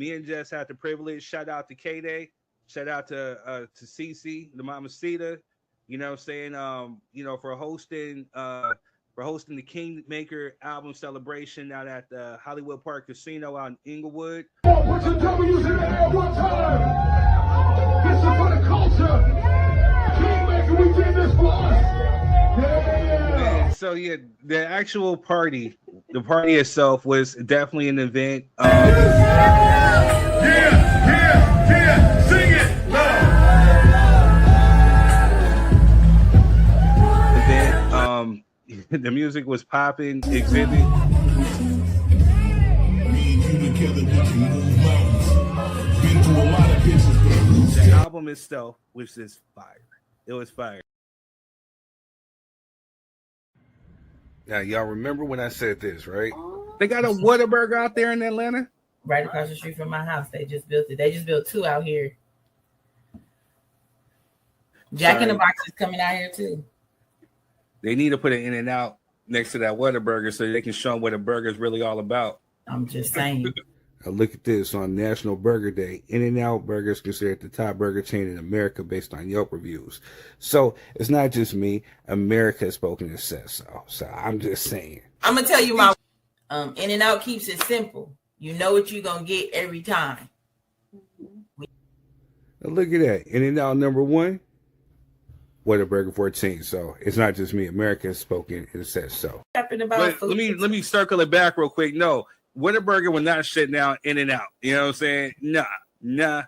me and Jess had the privilege. Shout out to K-Day. Shout out to Cece, the Mamacita. You know what I'm saying? For hosting the Kingmaker album celebration out at the Hollywood Park Casino out in Inglewood. Put your W's in the air one time. This is for the culture. Kingmaker, we did this for us. Yeah. So yeah, the actual party, the party itself was definitely an event. Sing it. The music was popping. Exhibit. The album itself was just fire. It was fire. Now, y'all remember when I said this, right? They got a Whataburger out there in Atlanta? Right across the street from my house. They just built it. They just built 2 out here. Jack in the Box is coming out here too. They need to put an In-N-Out next to that Whataburger so they can show them what a burger is really all about. I'm just saying. Now look at this. On National Burger Day, In-N-Out Burger is considered the top burger chain in America based on Yelp reviews. So it's not just me. America has spoken and says so. So I'm just saying. I'm going to tell you my In-N-Out keeps it simple. You know what you're going to get every time. Now look at that. In-N-Out number 1. Whataburger 14. So it's not just me. America has spoken and says so. But let me circle it back real quick. No, Whataburger will not shut down In-N-Out. You know what I'm saying? Nah.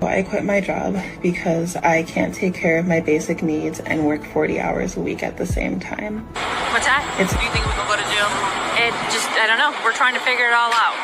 I quit my job because I can't take care of my basic needs and work 40 hours a week at the same time. What's that? Do you think we can go to jail? I don't know. We're trying to figure it all out.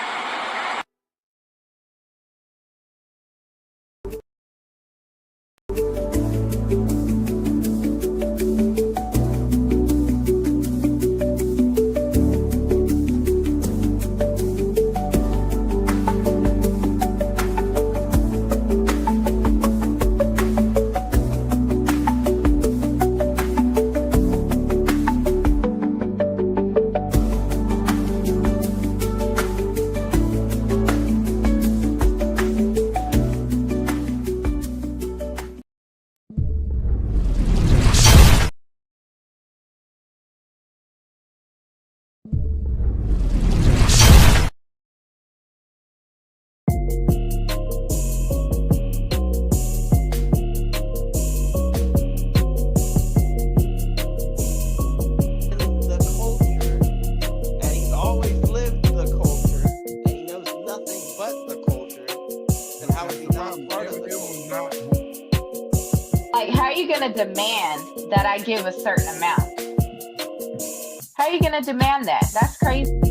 Demand that I give a certain amount. How are you going to demand that? That's crazy. To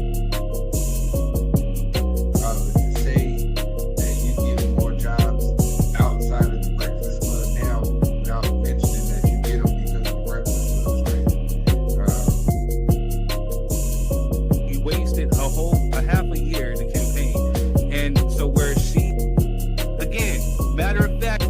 say that you get more jobs outside of the Breakfast Club now without mentioning that you get them because the Breakfast Club is crazy. You wasted a half a year in the campaign. And so where she, again, matter of fact,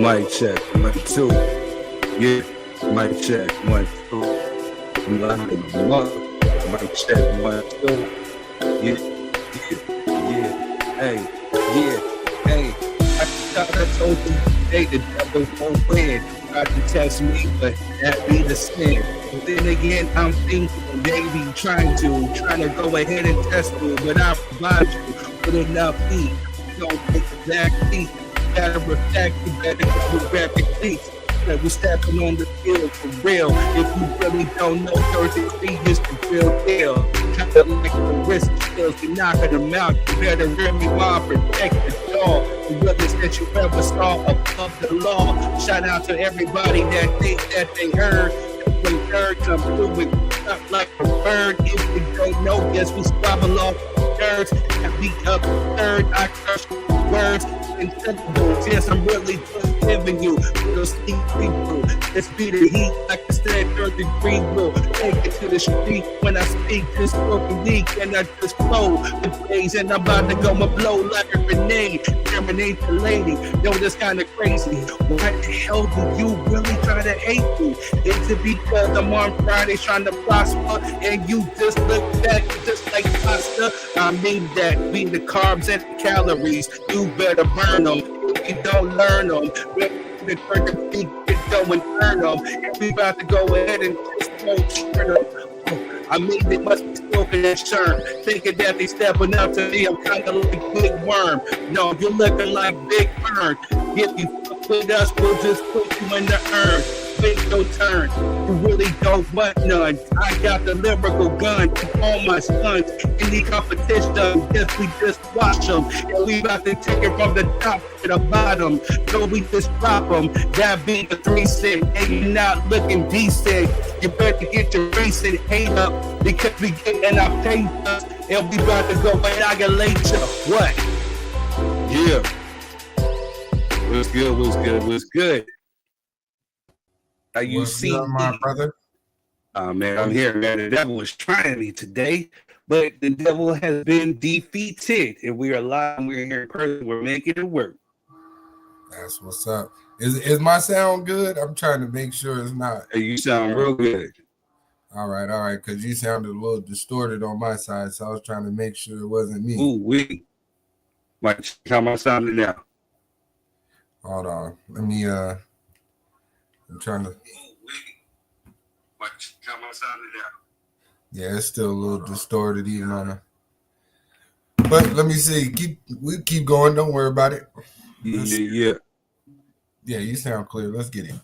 Mic check, 1, 2. Yeah, mic check, 1, 2. Mic check, 1, 2. Yeah. Hey, I I told you today the devil won't win. Tried to test me, but that be the sin. But then again, I'm thinking they be trying to go ahead and test me, but I provide you with enough heat. Don't take the back seat. Matter of fact, you better go with rapid beats. That we stepping on the field for real. If you really don't know, 33 is the real deal. Kinda like the risk skills, you knocking them out. You better really mind protect the dog. The realest that you ever saw above the law. Shout out to everybody that think that they heard. When third come through with up like a bird. If you don't know, yes, we squabble off birds. And beat up third, I crush words. Yes, I'm really just giving you little sneak preview. Let's be the heat like I said, third degree rule. Take it to the street when I speak, just spoken leak and I just flow the days and I'm about to go and blow like a grenade. Terminate the lady, yo, that's kind of crazy. Why the hell do you really try to hate me? Is it because I'm on Fridays trying to prosper and you just look back just like pasta? I mean that, be the carbs and the calories. You better burn them. If you don't learn them, the turn the feet, go and turn them. And we about to go ahead and just turn them. I mean, they must be smoking that churn, thinking that they stepping up to me. I'm kind of like Big Worm. No, you're looking like Big Burn. If you fuck with us, we'll just put you in the urn. Make no turn. You really don't want none. I got the lyrical gun to all my sons. Any competition, yes, we just watch them. And we about to take it from the top to the bottom. So we just drop them. That being the 3 cent. And you're not looking decent. You better get your recent hate up. Because we getting our papers. And we about to go annihilate you. What? Yeah. What's good? What's good? What's good? You see, my brother? Man, I'm here, man. The devil was trying me today, but the devil has been defeated, and we are live. We're here in person. We're making it work. That's what's up. Is my sound good? I'm trying to make sure it's not. Hey, you sound real good. All right, because you sounded a little distorted on my side, so I was trying to make sure it wasn't me. Ooh, we. Like, how am I sounding now? Hold on. Let me, I'm trying to. Yeah, it's still a little distorted even on the. But let me see. We keep going. Don't worry about it. Yeah. Yeah, you sound clear. Let's get it.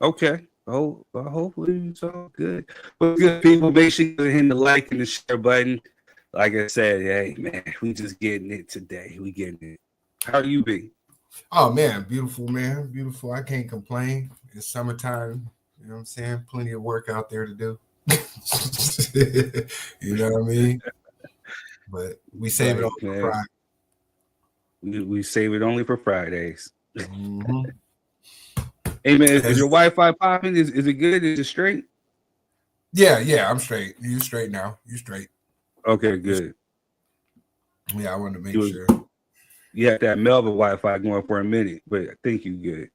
Okay. Hopefully it's all good. But good people, make sure you hit the like and the share button. Like I said, hey man, we just getting it today. We getting it. How you be? Oh man, beautiful, man. Beautiful. I can't complain. It's summertime. You know what I'm saying? Plenty of work out there to do. You know what I mean? But we save it all for Friday. We save it only for Fridays. Mm-hmm. Hey man, is your Wi-Fi popping? Is it good? Is it straight? Yeah, I'm straight. You straight now. You straight. Okay, good. Yeah, I wanted to make sure. You had that Melvin Wi-Fi going for a minute, but I think you good.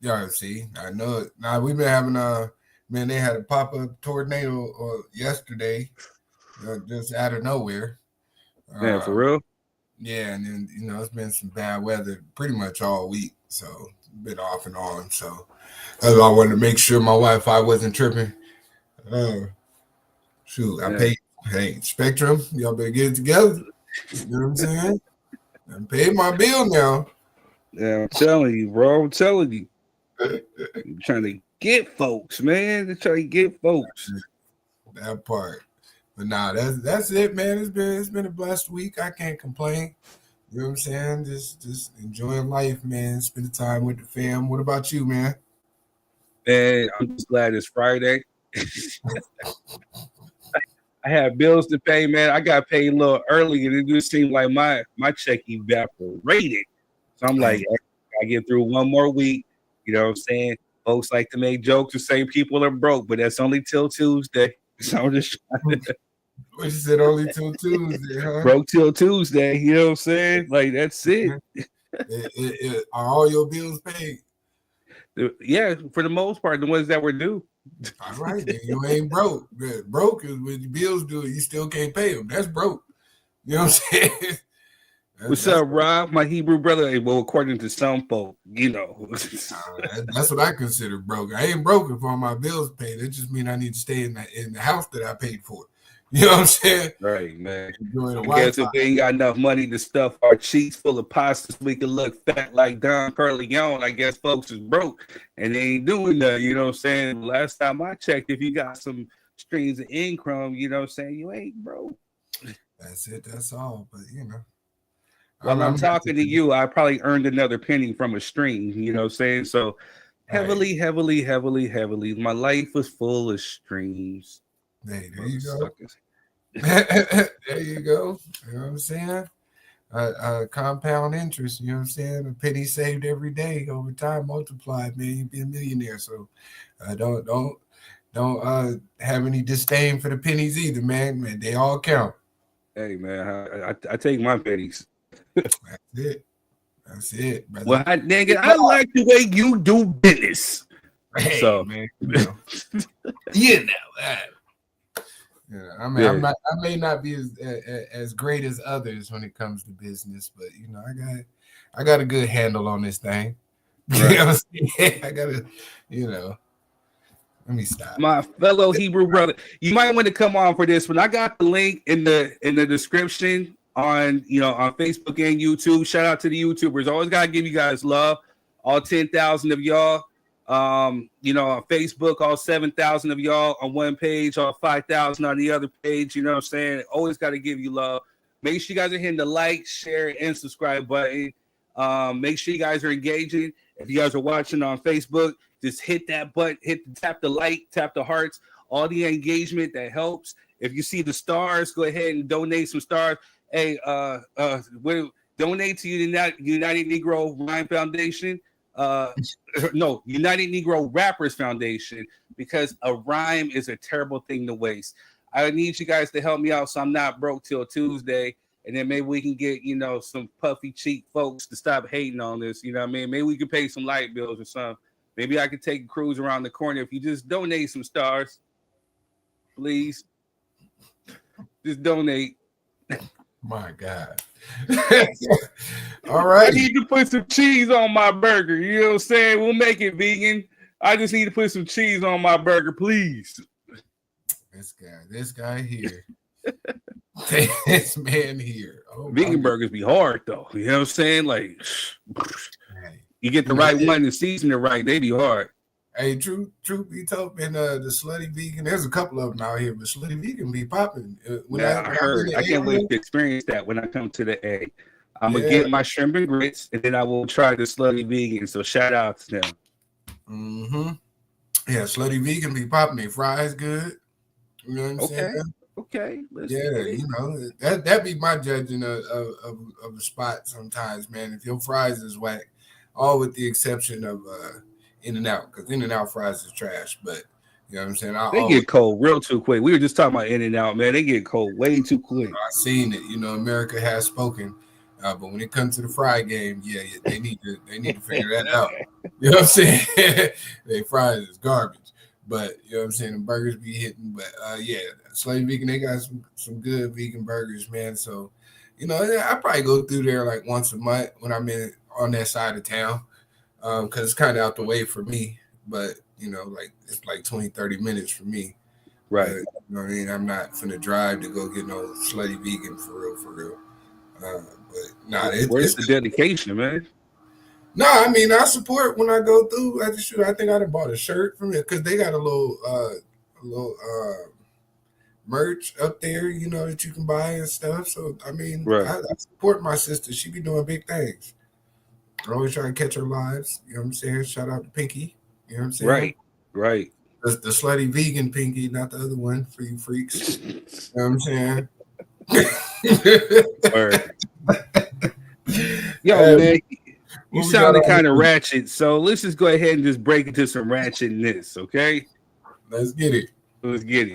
Yeah, see, I know it. Now we've been having man, they had a pop-up tornado yesterday, just out of nowhere. Man, for real? Yeah, and then it's been some bad weather pretty much all week, so a bit off and on. So that's why I wanted to make sure my Wi-Fi wasn't tripping. Shoot, I paid. Hey, Spectrum, y'all better get it together. You know what I'm saying? I paid my bill now. Yeah, I'm telling you, bro. I'm telling you. I'm trying to get folks, man. They're trying to get folks. That part. But nah, that's it, man. It's been a blessed week. I can't complain. You know what I'm saying? Just enjoying life, man. Spending time with the fam. What about you, man? Man, I'm just glad it's Friday. I have bills to pay, man. I got paid a little early, and it just seemed like my check evaporated. So I'm like, I get through one more week. You know what I'm saying? Folks like to make jokes and say people are broke, but that's only till Tuesday. So I'm just trying to. What you said, only till Tuesday, huh? Broke till Tuesday. You know what I'm saying? Like, that's it. Are all your bills paid? Yeah, for the most part, the ones that were due. All right, then you ain't broke. Broke is when your bills due, you still can't pay them. That's broke. You know what I'm saying? What's up, Rob? My Hebrew brother. Hey, well, according to some folk, you know. That's what I consider broke. I ain't broke for my bills paid. It just means I need to stay in the house that I paid for. You know what I'm saying? Right, man. I guess if we ain't got enough money to stuff our cheeks full of pasta so we can look fat like Don Corleone, I guess folks is broke and they ain't doing that. You know what I'm saying? Last time I checked, if you got some streams of income, you know what I'm saying, you ain't broke. That's it. That's all. But, you know. While I'm talking to you, I probably earned another penny from a stream. You know what I'm saying? So heavily. My life was full of streams. Hey, there you go. There you go. You know what I'm saying? Compound interest. You know what I'm saying? A penny saved every day over time multiplied, man. You'd be a millionaire. So don't have any disdain for the pennies either, man. Man, they all count. Hey, man, I take my pennies. That's it, brother. Well, nigga, I like the way you do business. Hey, so, man, you know. Yeah, I mean, I may not be as great as others when it comes to business, but you know, I got a good handle on this thing. Right. You know what I'm saying? I got to, you know. Let me stop. My fellow Hebrew brother, you might want to come on for this one. I got the link in the description on Facebook and YouTube. Shout out to the YouTubers. Always gotta give you guys love. All 10,000 of y'all. On Facebook, all 7,000 of y'all on one page, all 5,000 on the other page. You know what I'm saying? Always got to give you love. Make sure you guys are hitting the like, share, and subscribe button. Make sure you guys are engaging. If you guys are watching on Facebook, just hit that button, tap the like, tap the hearts, all the engagement that helps. If you see the stars, go ahead and donate some stars. Hey, donate to United Negro Rhyme Foundation. No, United Negro Rappers Foundation, because a rhyme is a terrible thing to waste. I need you guys to help me out so I'm not broke till Tuesday, and then maybe we can get some puffy cheek folks to stop hating on this. You know what I mean? Maybe we can pay some light bills or something. Maybe I could take a cruise around the corner if you just donate some stars, please. Just donate. My God. All right. I need to put some cheese on my burger. You know what I'm saying? We'll make it vegan. I just need to put some cheese on my burger, please. This guy here. This man here. Oh, vegan burgers be hard though. You know what I'm saying? Like, you get the right one and season it right, they be hard. Hey, truth be told, man, the slutty vegan, there's a couple of them out here, but slutty vegan be popping. I heard. I can't wait to experience that when I come to the A. I'm going to get my shrimp and grits, and then I will try the slutty vegan. So shout out to them. Mm-hmm. Yeah, slutty vegan be popping. They fries good. You know what I'm saying? Okay. That be my judging of the spot sometimes, man. If your fries is whack, all with the exception of In-N-Out, because In-N-Out fries is trash, but you know what I'm saying? They get cold real too quick. We were just talking about In-N-Out, man. They get cold way too quick. I seen it. America has spoken. But when it comes to the fry game, they need to figure that out. You know what I'm saying? They fries is garbage. But you know what I'm saying? The burgers be hitting. But Slave Vegan, they got some good vegan burgers, man. So, I probably go through there like once a month when I'm on that side of town. Because it's kind of out the way for me. But, it's like 20, 30 minutes for me. Right. But, you know what I mean? I'm not finna drive to go get no slutty vegan for real. Where's the dedication, man? No, I mean, I support when I go through. I think I done bought a shirt from it because they got a little merch up there, that you can buy and stuff. So, I mean, right. I support my sister. She be doing big things. I always try to catch her lives. You know what I'm saying? Shout out to Pinky. You know what I'm saying? Right. The slutty vegan Pinky, not the other one for you freaks. You know what I'm saying? Yo, man, you sounded kind of ratchet, so let's just go ahead and just break into some ratchetness, okay? Let's get it. What's good,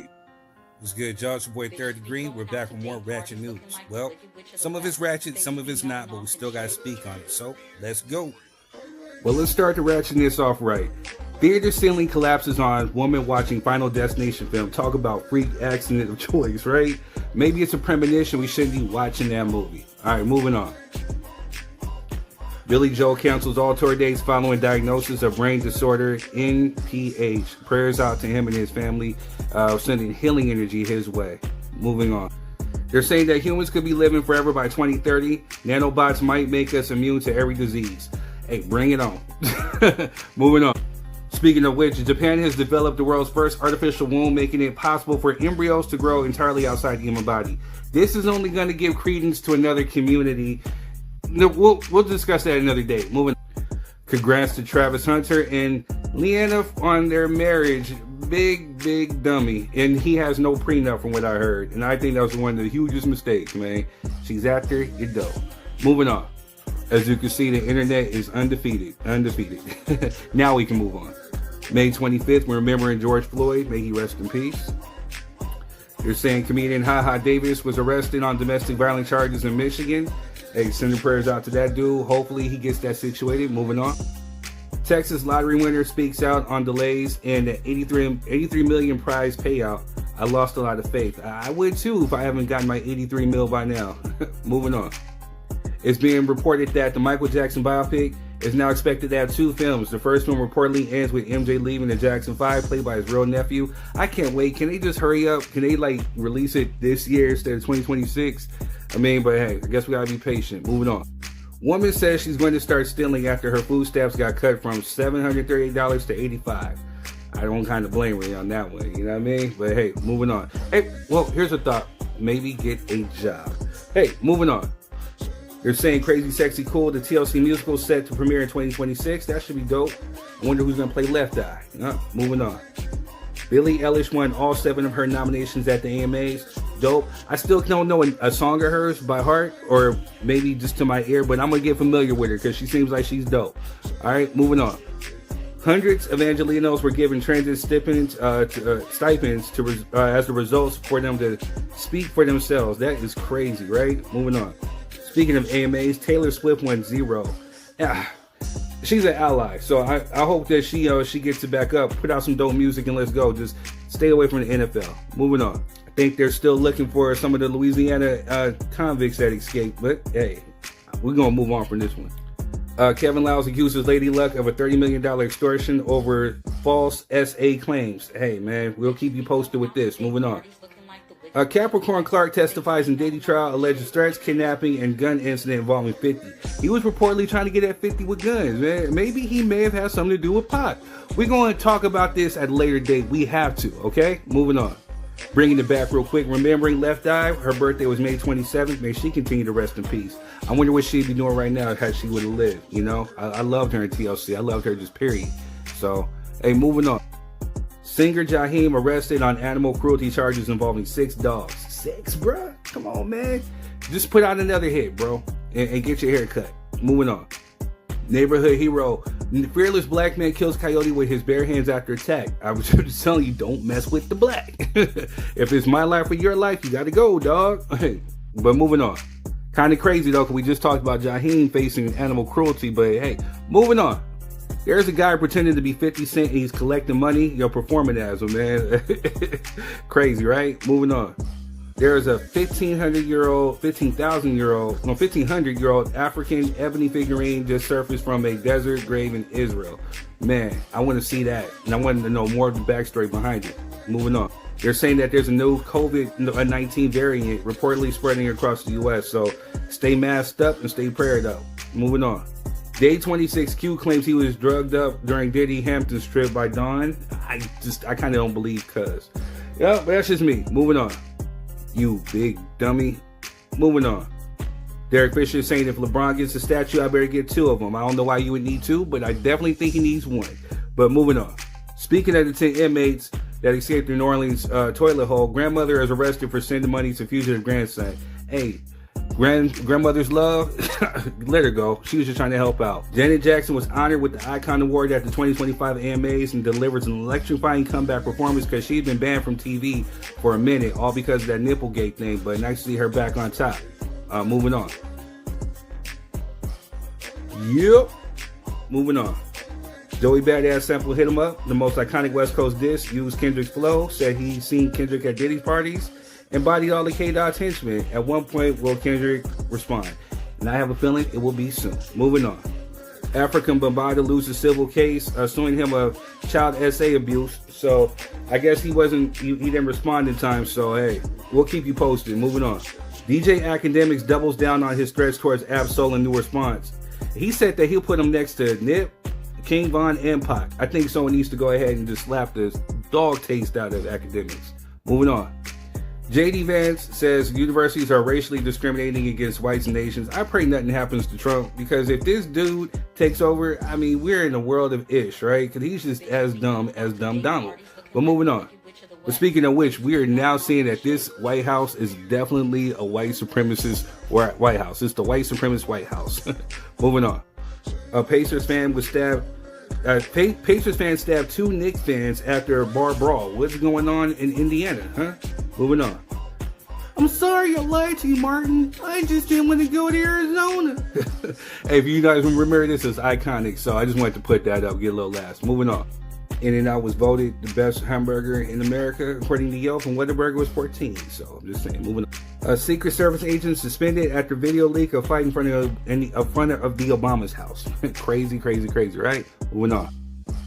y'all? It's your boy 3rd Degree. We're back with more ratchet news. Well, some of it's ratchet, some of it's not, but we still got to speak on it. So let's go. Well, let's start the ratchetness off right. Theater ceiling collapses on woman watching Final Destination film. Talk about freak accident of choice, right? Maybe it's a premonition we shouldn't be watching that movie. All right, moving on. Billy Joel cancels all tour dates following diagnosis of brain disorder, NPH. Prayers out to him and his family, sending healing energy his way. Moving on. They're saying that humans could be living forever by 2030. Nanobots might make us immune to every disease. Hey, bring it on. Moving on. Speaking of which, Japan has developed the world's first artificial womb, making it possible for embryos to grow entirely outside the human body. This is only going to give credence to another community. No, we'll discuss that another day. Moving on. Congrats to Travis Hunter and Leanna on their marriage. Big dummy. And he has no prenup from what I heard. And I think that was one of the hugest mistakes, man. She's after you dope. Moving on. As you can see, the internet is undefeated. Now we can move on. May 25th, we're remembering George Floyd. May he rest in peace. They're saying comedian HaHa Davis was arrested on domestic violence charges in Michigan. Hey, sending prayers out to that dude. Hopefully he gets that situated. Moving on. Texas lottery winner speaks out on delays and the 83 million prize payout. I lost a lot of faith. I would too if I haven't gotten my 83 mil by now. Moving on. It's being reported that the Michael Jackson biopic is now expected to have 2 films. The first one reportedly ends with MJ leaving the Jackson 5, played by his real nephew. I can't wait. Can they just hurry up? Can they release it this year instead of 2026? I mean, but hey, I guess we gotta be patient. Moving on. Woman says she's going to start stealing after her food stamps got cut from $738 to $85. I don't kind of blame her on that one, you know what I mean? But hey, moving on. Hey, well, here's a thought. Maybe get a job. Hey, moving on. They're saying Crazy Sexy Cool, the TLC musical, set to premiere in 2026. That should be dope. I wonder who's going to play Left Eye. Moving on. Billie Eilish won all 7 of her nominations at the AMAs. Dope. I still don't know a song of hers by heart, or maybe just to my ear, but I'm going to get familiar with her because she seems like she's dope. All right, moving on. Hundreds of Angelinos were given transit stipends as the results for them to speak for themselves. That is crazy, right? Moving on. Speaking of AMAs, Taylor Swift won 0. She's an ally, so I hope that she gets it back up, put out some dope music, and let's go. Just stay away from the NFL. Moving on. I think they're still looking for some of the Louisiana convicts that escaped, but hey, we're going to move on from this one. Kevin Lyles accuses Lady Luck of a $30 million extortion over false SA claims. Hey, man, we'll keep you posted with this. Moving on. Capricorn Clark testifies in Diddy trial, alleged threats, kidnapping, and gun incident involving 50. He was reportedly trying to get at 50 with guns, man. Maybe he may have had something to do with pot. We're going to talk about this at a later date. We have to, okay? Moving on. Bringing it back real quick. Remembering Left Eye, her birthday was May 27th. May she continue to rest in peace. I wonder what she'd be doing right now had she would have lived, you know? I loved her in TLC. I loved her just period. So, hey, moving on. Singer Jaheim arrested on animal cruelty charges involving 6 dogs. 6, bruh? Come on, man. Just put out another hit, bro, and get your hair cut. Moving on. Neighborhood hero. Fearless black man kills coyote with his bare hands after attack. I was just telling you, don't mess with the black. If it's my life or your life, you got to go, dog. But moving on. Kind of crazy, though, because we just talked about Jaheim facing animal cruelty. But hey, moving on. There's a guy pretending to be 50 Cent and he's collecting money. You're performing as him, man. Crazy, right? Moving on. There's a 1,500-year-old African ebony figurine just surfaced from a desert grave in Israel. Man, I want to see that. And I want to know more of the backstory behind it. Moving on. They're saying that there's a new COVID-19 variant reportedly spreading across the U.S. So stay masked up and stay prayed up. Moving on. Day 26Q claims he was drugged up during Diddy Hampton's trip by Dawn. I kind of don't believe cuz. Yeah, but that's just me. Moving on. You big dummy. Moving on. Derek Fisher is saying if LeBron gets a statue, I better get 2 of them. I don't know why you would need 2, but I definitely think he needs 1. But moving on. Speaking of the 10 inmates that escaped the New Orleans toilet hole, grandmother is arrested for sending money to fugitive grandson. Hey, grandmother's love, let her go. She was just trying to help out. Janet Jackson was honored with the Icon Award at the 2025 AMAs and delivers an electrifying comeback performance because she's been banned from TV for a minute, all because of that Nipplegate thing. But nice to see her back on top. Moving on. Yep. Moving on. Joey Badass sample Hit 'Em Up, the most iconic West Coast diss, used Kendrick's flow, said he's seen Kendrick at Diddy's parties. and body all the K-Dot's henchmen. At one point, will Kendrick respond? And I have a feeling it will be soon. Moving on. African Bambaataa loses civil case, suing him of child SA abuse. So I guess he didn't respond in time. So hey, we'll keep you posted. Moving on. DJ Academics doubles down on his threats towards Ab-Soul in new response. He said that he'll put him next to Nip, King Von, and Pac. I think someone needs to go ahead and just slap the dog taste out of Academics. Moving on. JD Vance says universities are racially discriminating against whites and Asians. I pray nothing happens to Trump, because if this dude takes over, I mean, we're in a world of ish, right? Because he's just as dumb as Dumb Donald. But moving on. But speaking of which, we are now seeing that this White House is definitely a white supremacist White House. It's the white supremacist White House. Moving on. A Pacers fan was stabbed. Pacers fan stabbed 2 Knicks fans after a bar brawl. What's going on in Indiana, huh? Moving on. I'm sorry I lied to you, Martin. I just didn't want to go to Arizona. Hey, if you guys remember, this is iconic, so I just wanted to put that up, get a little laughs. Moving on. In-N-Out was voted the best hamburger in America, according to Yelp, and Whataburger was 14. So I'm just saying, moving on. A Secret Service agent suspended after video leak of fight in front of the Obama's house. Crazy, right? Moving on.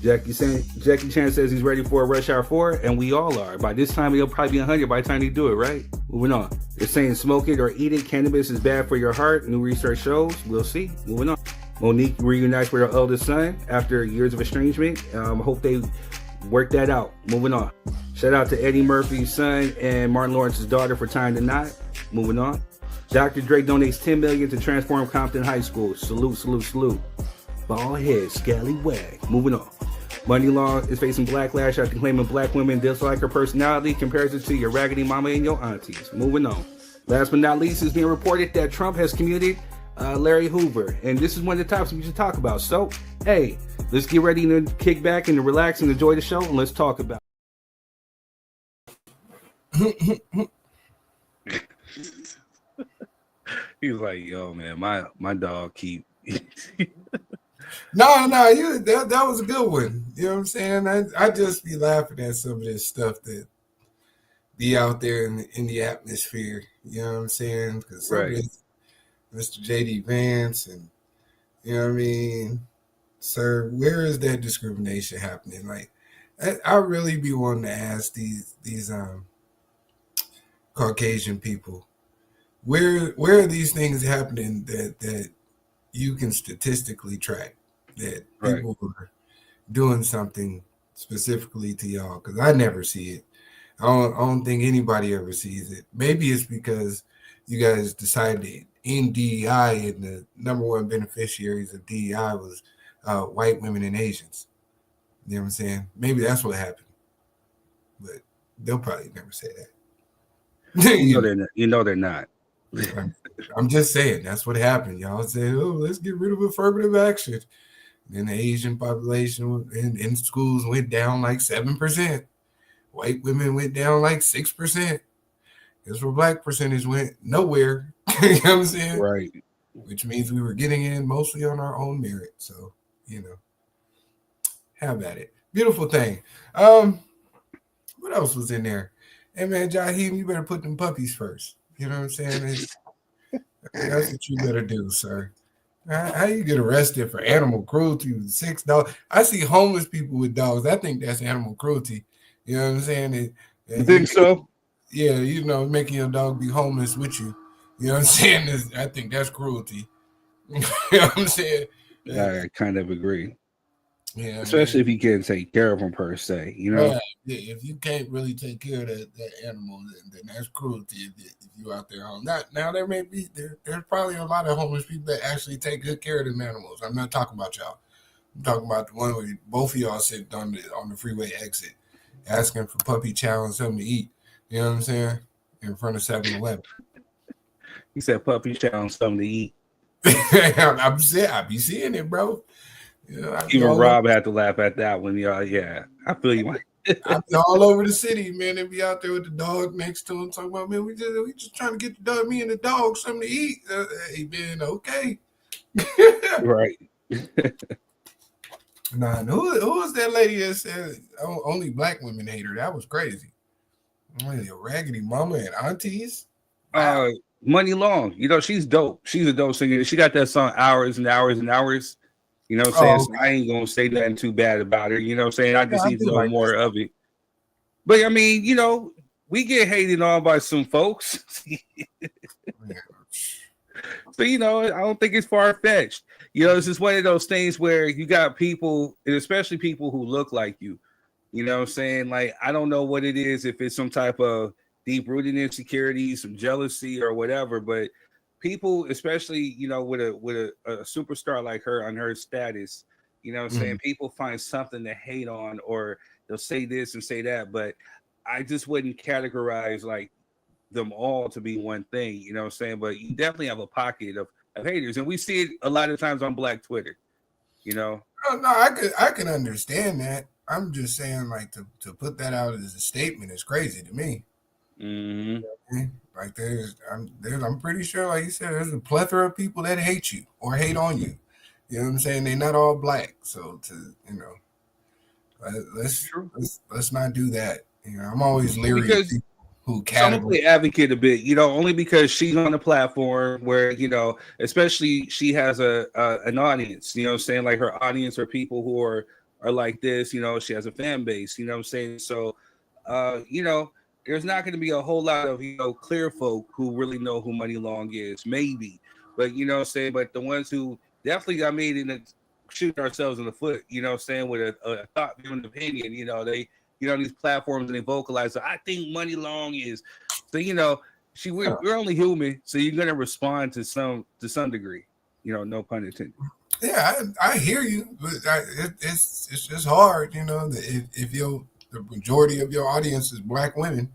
Jackie Chan says he's ready for a Rush Hour 4, and we all are. By this time, he'll probably be 100 by the time they do it, right? Moving on. They're saying smoke it or eat it. Cannabis is bad for your heart. New research shows. We'll see. Moving on. Monique reunites with her eldest son after years of estrangement. Hope they work that out. Moving on. Shout out to Eddie Murphy's son and Martin Lawrence's daughter for tying the knot. Moving on. Dr. Dre donates $10 million to transform Compton High School. Salute. Bald head, scallywag. Moving on. Money Law is facing backlash after claiming black women dislike her personality, compares it to your raggedy mama and your aunties. Moving on. Last but not least, it's being reported that Trump has commuted Larry Hoover, and this is one of the topics we should talk about. So, hey, let's get ready to kick back and to relax and enjoy the show, and let's talk about it. He was like, yo, man, my dog keep. No, that was a good one. You know what I'm saying? I just be laughing at some of this stuff that be out there in the atmosphere. You know what I'm saying? Because right. Mr. JD Vance, and you know what I mean, sir, where is that discrimination happening? Like, I really be wanting to ask these Caucasian people, where are these things happening that you can statistically track that people are doing something specifically to y'all? Because I never see it. I don't think anybody ever sees it. Maybe it's because you guys decided in DEI, and the number one beneficiaries of DEI was white women and Asians. You know what I'm saying? Maybe that's what happened. But they'll probably never say that. You know they're not. I'm just saying that's what happened. Y'all say, oh, let's get rid of affirmative action. Then the Asian population in schools went down like 7%. White women went down like 6%. Guess where black percentage went? Nowhere. You know what I'm saying? Right. Which means we were getting in mostly on our own merit. So, you know, have at it. Beautiful thing. What else was in there? Hey, man, Jaheim, you better put them puppies first. You know what I'm saying? That's what you better do, sir. How you get arrested for animal cruelty with 6 dogs? I see homeless people with dogs. I think that's animal cruelty. You know what I'm saying? You think so? Yeah, you know, making your dog be homeless with you. You know what I'm saying? I think that's cruelty. You know what I'm saying? I kind of agree. Yeah, especially if you can't take care of them per se, you know. Yeah, if you can't really take care of that animal, then that's cruelty. If you out there home, now there may be there's probably a lot of homeless people that actually take good care of them animals. I'm not talking about y'all. I'm talking about the one where both of y'all sit on the freeway exit, asking for puppy chow and something to eat. You know what I'm saying? In front of 7-Eleven. He said puppy chow and something to eat. I'm saying I be seeing it, bro. You know, even Rob had to laugh at that one. Yeah, I feel you. I be all over the city, man. They be out there with the dog next to him, talking about, man, we just trying to get the dog, me and the dog, something to eat. Hey, man, okay. Right. Nah, who was that lady that said only black women hate her? That was crazy. Oh, your raggedy mama and aunties. Wow. Money Long, she's dope. She's a dope singer. She got that song Hours and Hours and Hours. You know what I'm saying? So I ain't gonna say nothing too bad about her. You know what I'm saying? I just need to know more of it. But I mean, we get hated on by some folks. So, I don't think it's far-fetched. It's just one of those things where you got people, and especially people who look like you. You know what I'm saying? Like, I don't know what it is, if it's some type of deep-rooted insecurity, some jealousy or whatever, but people, especially, with a superstar like her on her status, you know what I'm saying? People find something to hate on, or they'll say this and say that, but I just wouldn't categorize like them all to be one thing, you know what I'm saying? But you definitely have a pocket of haters, and we see it a lot of times on Black Twitter, No, I can understand that. I'm just saying, like, to put that out as a statement is crazy to me. Mm-hmm. Like, I'm pretty sure, like you said, there's a plethora of people that hate you or hate on you. You know what I'm saying? They're not all black, so let's not do that. I'm always leery of people who categorize. I'm advocate a bit, only because she's on a platform where, especially she has an audience, you know what I'm saying? Like, her audience are people who are like this, she has a fan base, you know what I'm saying? So, there's not going to be a whole lot of, clear folk who really know who Money Long is, maybe. But, you know what I'm saying? But the ones who definitely got made in shooting ourselves in the foot, you know what I'm saying, with a thought-driven opinion, they on these platforms and they vocalize, so I think Money Long is. So, we're only human, so you're going to respond to some degree, no pun intended. Yeah, I hear you, but it's just hard, if the majority of your audience is black women,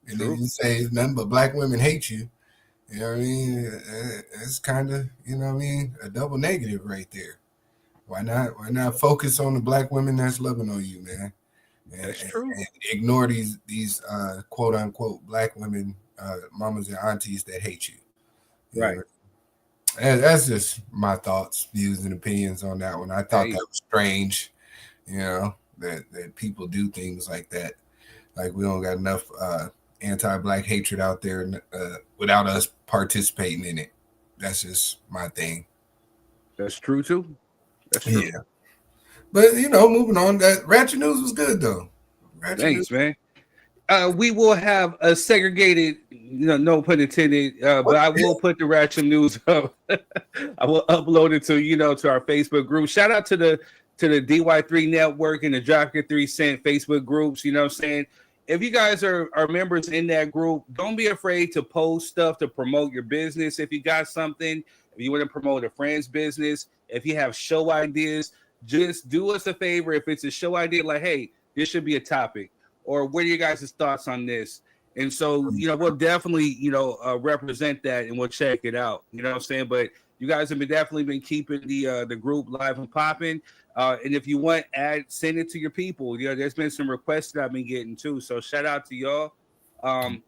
and then you say it's nothing but black women hate you. You know what I mean? It's kind of, a double negative right there. Why not focus on the black women that's loving on you, man? That's true. And ignore these quote unquote black women, mamas and aunties that hate you. Right. That's just my thoughts, views, and opinions on that one. I thought that was strange, that people do things like that. Like, we don't got enough anti-black hatred out there without us participating in it. That's just my thing. That's true too. That's true. Yeah. But moving on, that Ratchet News was good though. Thanks, man. We will have a segregated, no pun intended, but I will put the Ratchet News up. I will upload it to our Facebook group. Shout out to the DY3 Network and the Drop Your 3 Cent Facebook groups. You know what I'm saying? If you guys are members in that group, don't be afraid to post stuff to promote your business. If you got something, if you want to promote a friend's business, if you have show ideas, just do us a favor. If it's a show idea, like, hey, this should be a topic, or what are your guys' thoughts on this? And so, we'll definitely, represent that, and we'll check it out. You know what I'm saying? But you guys have definitely been keeping the group live and popping. And if you want, send it to your people. There's been some requests that I've been getting too. So shout out to y'all.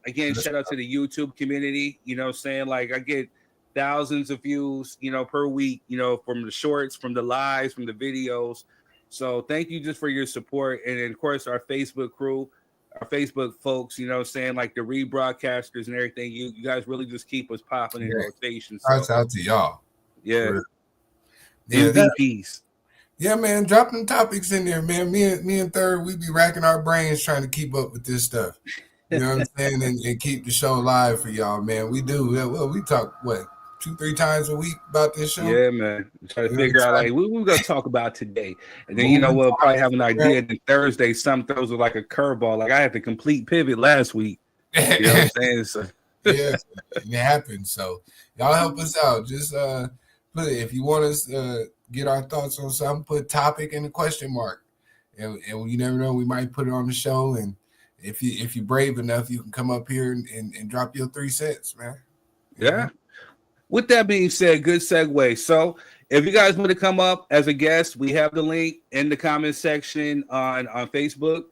Again, shout out to the YouTube community. You know what I'm saying? Like, I get thousands of views, per week, from the shorts, from the lives, from the videos. So thank you just for your support. And then, of course, our Facebook crew, our Facebook folks, you know what I'm saying, like the rebroadcasters and everything. You guys really just keep us popping in rotation. So shouts out to y'all. Yeah. MVPs. Yeah, man, dropping topics in there, man. Me and Third, we be racking our brains trying to keep up with this stuff. You know what I'm saying? And keep the show live for y'all, man. We do. Well, we talk, 2-3 times a week about this show? Yeah, man. Try to figure out, like, what we're going to talk about today. And then, we'll probably have an idea. Then Thursday, some throws are like a curveball. Like, I had the complete pivot last week. You know what I'm saying? So. Yeah, it happens. So, y'all help us out. Just put it, if you want us get our thoughts on something, put topic and a question mark. And you never know, we might put it on the show. And if you're brave enough, you can come up here and drop your 3 cents, man. Yeah. With that being said, good segue. So if you guys want to come up as a guest, we have the link in the comment section on Facebook.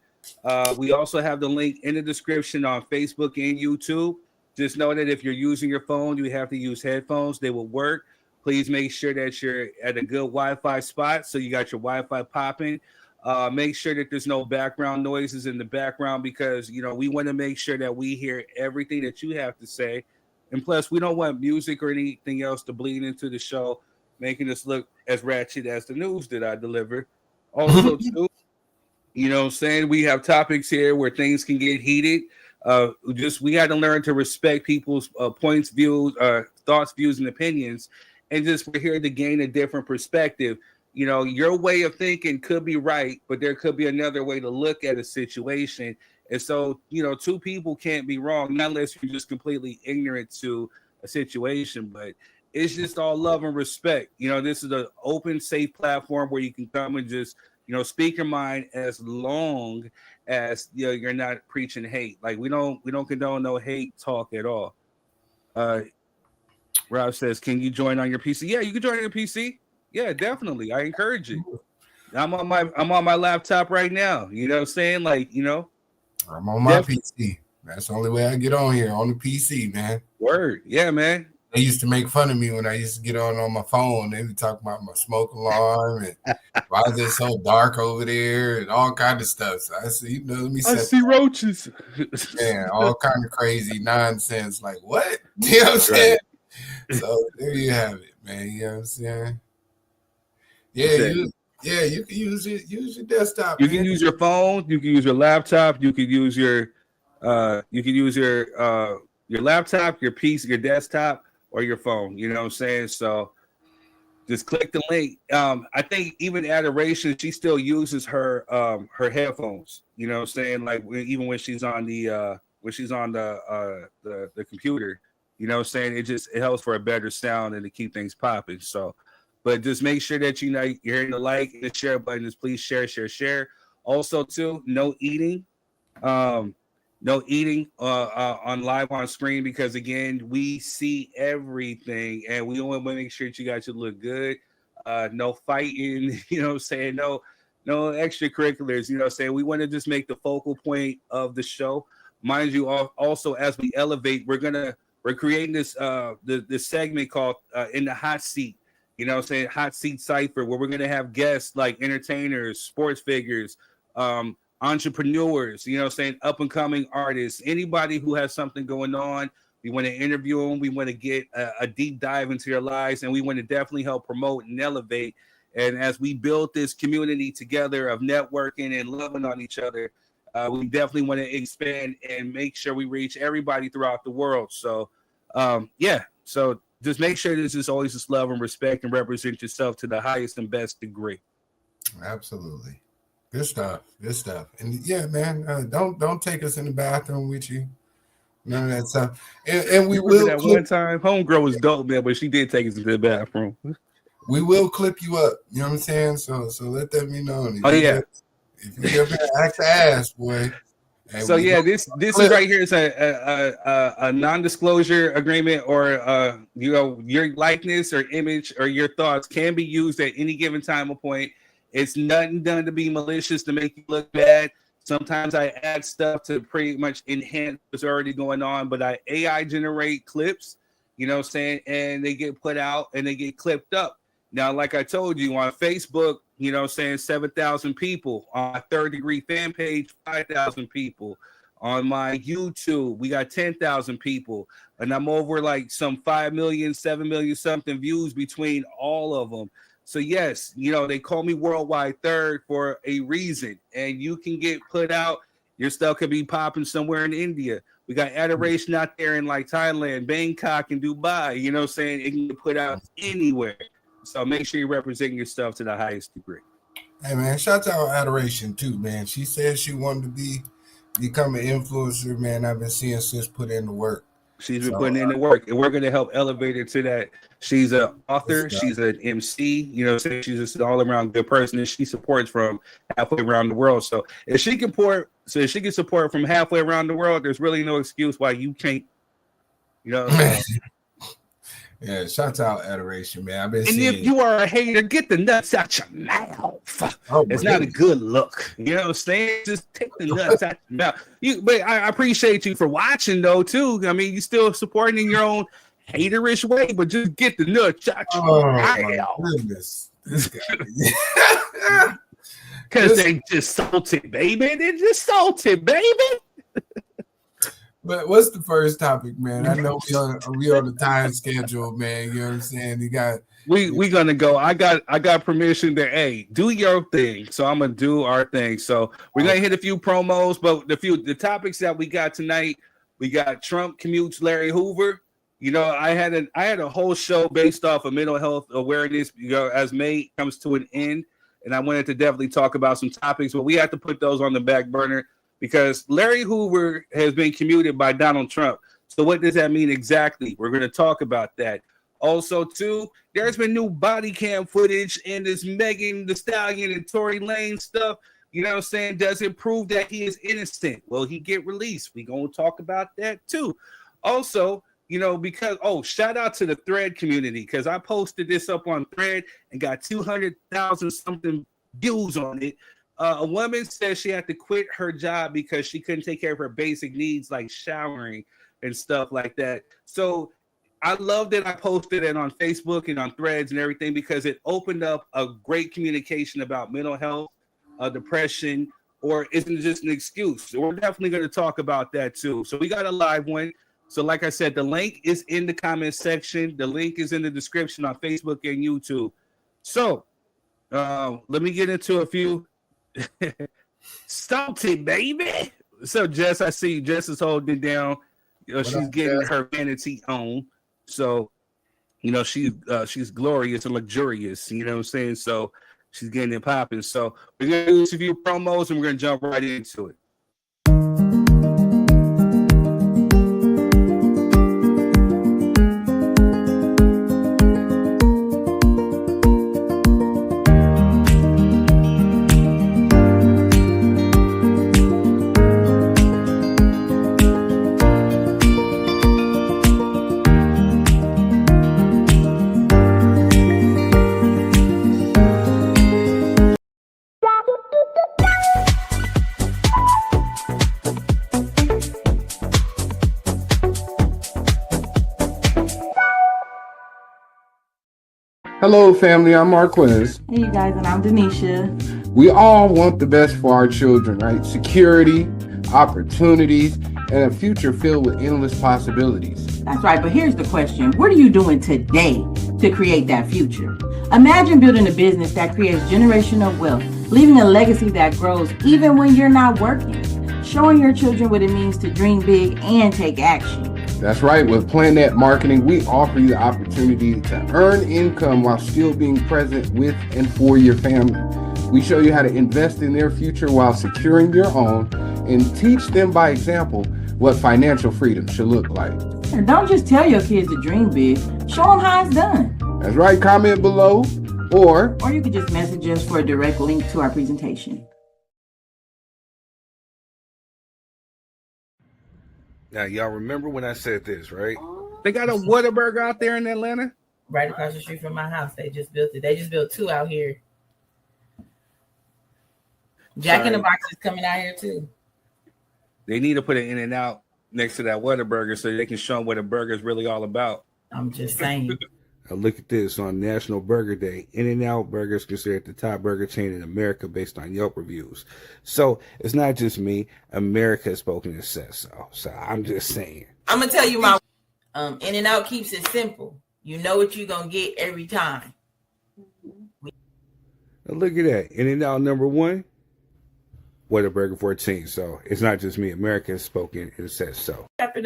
We also have the link in the description on Facebook and YouTube. Just know that if you're using your phone, you have to use headphones. They will work. Please make sure that you're at a good Wi-Fi spot so you got your Wi-Fi popping. Make sure that there's no background noises in the background because, you know, we want to make sure that we hear everything that you have to say. And plus, we don't want music or anything else to bleed into the show, making us look as ratchet as the news that I deliver. Also, too, you know what I'm saying? We have topics here where things can get heated. We got to learn to respect people's points, views, thoughts, views, and opinions. And just we're here to gain a different perspective. You know, your way of thinking could be right, but there could be another way to look at a situation. And so, you know, two people can't be wrong, not unless you're just completely ignorant to a situation. But it's just all love and respect. You know, this is an open, safe platform where you can come and just, you know, speak your mind as long as, you know, you're not preaching hate. Like we don't condone no hate talk at all. Rob says, "Can you join on your PC?" Yeah, you can join on your PC. Yeah, definitely. I encourage you. I'm on my laptop right now. You know what I'm saying? Like, you know, I'm on my PC. That's the only way I get on here, on the PC, man. Word. Yeah, man. They used to make fun of me when I used to get on my phone. They would talk about my smoke alarm and why is it so dark over there and all kind of stuff. So I said, you know, let me I see roaches. Man, all kind of crazy nonsense. Like, what? You know what I'm saying? So there you have it, man. You know what I'm saying? Yeah, you can use your desktop. You can use your phone. You can use your laptop. You can use your laptop, your PC, your desktop, or your phone. You know what I'm saying? So just click the link. I think even Adoration, she still uses her headphones. You know what I'm saying? Like even when she's on the computer. You know what I'm saying? It helps for a better sound and to keep things popping. So. But just make sure that you know you're hitting the like and the share button. Just please share. Also, too, no eating on live on screen because again, we see everything and we want to make sure that you guys should look good. No fighting, you know what I'm saying? No extracurriculars, you know what I'm saying? We want to just make the focal point of the show. Mind you, also as we elevate, we're creating this this segment called In the Hot Seat. You know what I'm saying? Hot Seat Cypher, where we're going to have guests like entertainers, sports figures, entrepreneurs, you know what I'm saying? Up and coming artists, anybody who has something going on. We want to interview them. We want to get a deep dive into their lives, and we want to definitely help promote and elevate. And as we build this community together of networking and loving on each other, we definitely want to expand and make sure we reach everybody throughout the world. So, so just make sure this is always just love and respect and represent yourself to the highest and best degree. Absolutely. Good stuff. And yeah, man, don't take us in the bathroom with you. None of that stuff. And we will that one time homegirl was dope, man, but she did take us into the bathroom. We will clip you up. You know what I'm saying? So let that be known. If you ever act the ass, boy. So yeah, this is right here is a non-disclosure agreement, or your likeness or image or your thoughts can be used at any given time or point. It's nothing done to be malicious to make you look bad. Sometimes I add stuff to pretty much enhance what's already going on, but I AI generate clips, you know what I'm saying, and they get put out and they get clipped up. Now, like I told you on Facebook, you know what I'm saying, 7,000 people. On my Third Degree fan page, 5,000 people. On my YouTube, we got 10,000 people. And I'm over like some 5 million, 7 million something views between all of them. So yes, you know, they call me Worldwide Third for a reason. And you can get put out. Your stuff could be popping somewhere in India. We got Adoration out there in like Thailand, Bangkok, and Dubai. You know what I'm saying? It can get put out anywhere. So make sure you're representing yourself to the highest degree. Hey man, shout out Adoration too, man. She said she wanted to become an influencer, man. I've been seeing sis put in the work. She's been putting in the work, and we're going to help elevate her to that. She's an author, she's an MC, you know, she's just an all-around good person, and she supports from halfway around the world. So if she can support from halfway around the world, there's really no excuse why you can't. You know what I'm saying? Yeah, shout out Adoration, man. I've been and if you are a hater, get the nuts out your mouth. It's not a good look. You know what I'm saying? Just take the nuts out your mouth. But I appreciate you for watching, though, too. I mean, you're still supporting in your own haterish way, but just get the nuts out your mouth. My goodness. This guy. Because they just salted, baby. They just salted, baby. But what's the first topic, man? I know we on the time schedule, man. You know what I'm saying? You got we gonna go. I got permission to do your thing. So I'm gonna do our thing. So we're gonna hit a few promos, but the topics that we got tonight, we got Trump commutes Larry Hoover. You know, I had a whole show based off of mental health awareness, you know, as May comes to an end. And I wanted to definitely talk about some topics, but we have to put those on the back burner because Larry Hoover has been commuted by Donald Trump. So what does that mean exactly? We're going to talk about that. Also, too, there's been new body cam footage in this Megan Thee Stallion and Tory Lanez stuff. You know what I'm saying? Does it prove that he is innocent? Will he get released? We're going to talk about that, too. Also, you know, because, shout out to the Thread community because I posted this up on Thread and got 200,000 something views on it. A woman said she had to quit her job because she couldn't take care of her basic needs like showering and stuff like that. So I love that I posted it on Facebook and on Threads and everything because it opened up a great communication about mental health, depression, or isn't it just an excuse? We're definitely going to talk about that too. So we got a live one. So like I said, the link is in the comment section. The link is in the description on Facebook and YouTube. So let me get into a few. Salty, baby. So Jess, I see Jess is holding it down. You know, she's getting her vanity on. So, you know, she's glorious and luxurious. You know what I'm saying? So she's getting it popping. So we're going to do a few promos and we're going to jump right into it. Hello, family. I'm Marquez. Hey, you guys, and I'm Denisha. We all want the best for our children, right? Security, opportunities, and a future filled with endless possibilities. That's right, but here's the question. What are you doing today to create that future? Imagine building a business that creates generational wealth, leaving a legacy that grows even when you're not working, showing your children what it means to dream big and take action. That's right. With PlanNet Marketing, we offer you the opportunity to earn income while still being present with and for your family. We show you how to invest in their future while securing your own and teach them by example what financial freedom should look like. And don't just tell your kids to dream big, show them how it's done. That's right. Comment below or you could just message us for a direct link to our presentation. Now, y'all remember when I said this, right? They got a Whataburger out there in Atlanta? Right across the street from my house. They just built it. They just built 2 out here. Jack in the Box is coming out here too. They need to put an In-N-Out next to that Whataburger so they can show them what a burger is really all about. I'm just saying. Now look at this. On National Burger Day, In-N-Out Burger is considered the top burger chain in America based on Yelp reviews. So it's not just me. America has spoken and says so. So I'm just saying. I'm going to tell you my In-N-Out keeps it simple. You know what you're going to get every time. Now look at that. In-N-Out number 1. Whataburger 14. So it's not just me. America has spoken and says so. But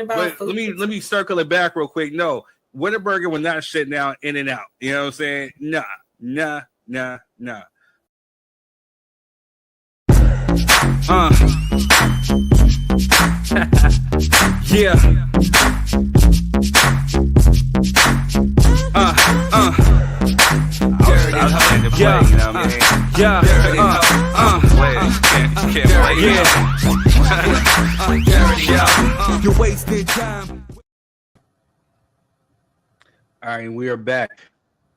let me circle it back real quick. No. Whataburger will not shut down In-N-Out. You know what I'm saying? Nah. Yeah. You're wasting time. All right, we are back.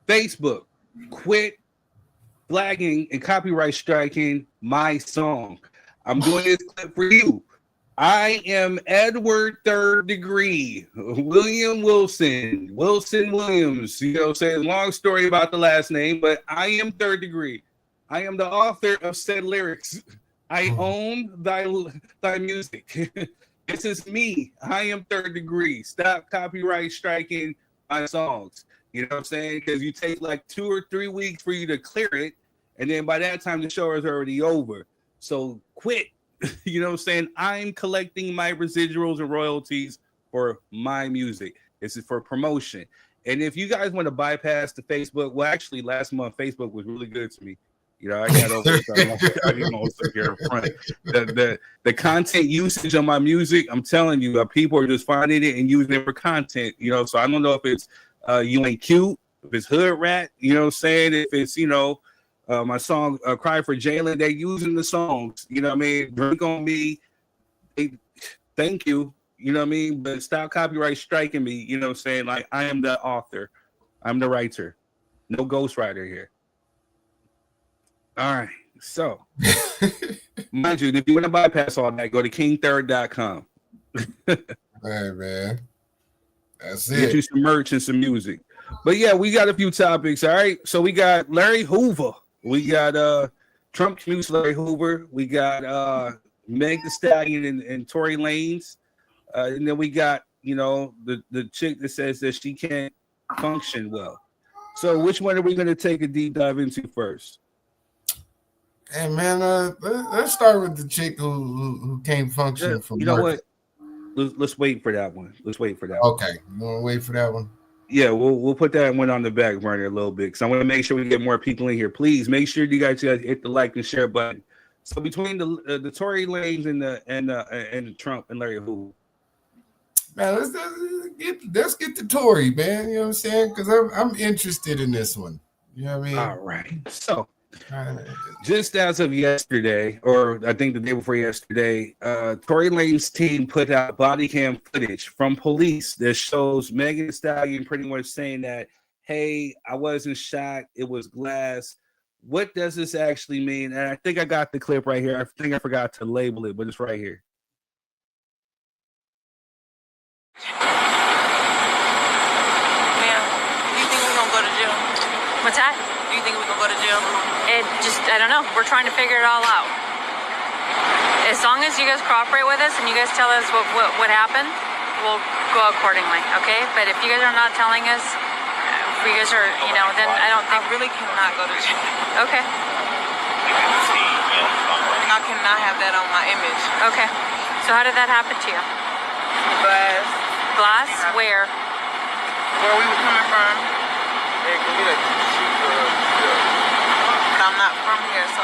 Facebook, quit flagging and copyright striking my song. I'm doing this clip for you. I am Edward Third Degree, William Wilson Williams. You know, saying long story about the last name, but I am Third Degree. I am the author of said lyrics. I own thy music. This is me. I am Third Degree. Stop copyright striking my songs. You know what I'm saying? Because you take like 2 or 3 weeks for you to clear it, and then by that time the show is already over. So quit. You know what I'm saying? I'm collecting my residuals and royalties for my music. This is for promotion. And if you guys want to bypass the Facebook, well, actually, last month Facebook was really good to me. You know, I got over it. I didn't also here in front. The content usage on my music, I'm telling you, people are just finding it and using it for content. You know, so I don't know if it's You Ain't Cute, if it's Hood Rat. You know what I'm saying? If it's my song Cry for Jalen, they using the songs. You know what I mean? Drink on Me. Thank you. You know what I mean? But stop copyright striking me. You know what I'm saying? Like, I am the author. I'm the writer. No ghostwriter here. All right. So, mind you, if you want to bypass all that, go to kingthird.com. Hey, man. That's it. Get you some merch and some music. But yeah, we got a few topics. All right. So we got Larry Hoover. We got Trump Commutes Larry Hoover. We got Meg the Stallion and Tory Lanez. And then we got, the chick that says that she can't function well. So which one are we going to take a deep dive into first? Hey, man, let's start with the chick who can't function from what? Let's wait for that one. Okay. You want to wait for that one? Yeah, we'll put that one on the back burner a little bit because I want to make sure we get more people in here. Please make sure you guys hit the like and share button. So between the Tory Lanez and the Trump and Larry Hoover. Man, let's get the Tory, man. You know what I'm saying? Because I'm interested in this one. You know what I mean? All right. So just as of yesterday, or I think the day before yesterday, Tory Lanez's team put out Bodycam footage from police that shows Megan Thee Stallion pretty much saying that, hey, I wasn't shot, it was glass. What does this actually mean? And I think I got the clip right here. I think I forgot to label it, but it's right here. What's that? Do you think we can go to jail? I don't know. We're trying to figure it all out. As long as you guys cooperate with us and you guys tell us what happened, we'll go accordingly, okay? But if you guys are not telling us, if you guys are, then I don't think... I really cannot go to jail. Okay. I cannot have that on my image. Okay. So how did that happen to you? Glass. Glass? Where? Where we were coming from. But I'm not from here, so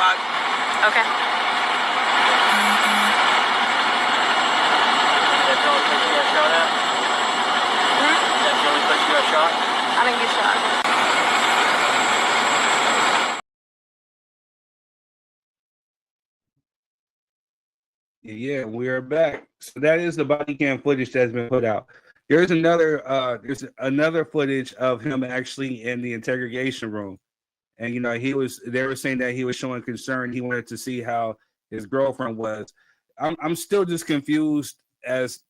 okay. That's the only place you got shot at? That's the only place you got shot? I didn't get shot. Yeah, we are back. So that is the body cam footage that's been put out. There's another footage of him actually in the interrogation room. And they were saying that he was showing concern. He wanted to see how his girlfriend was. I'm still just confused as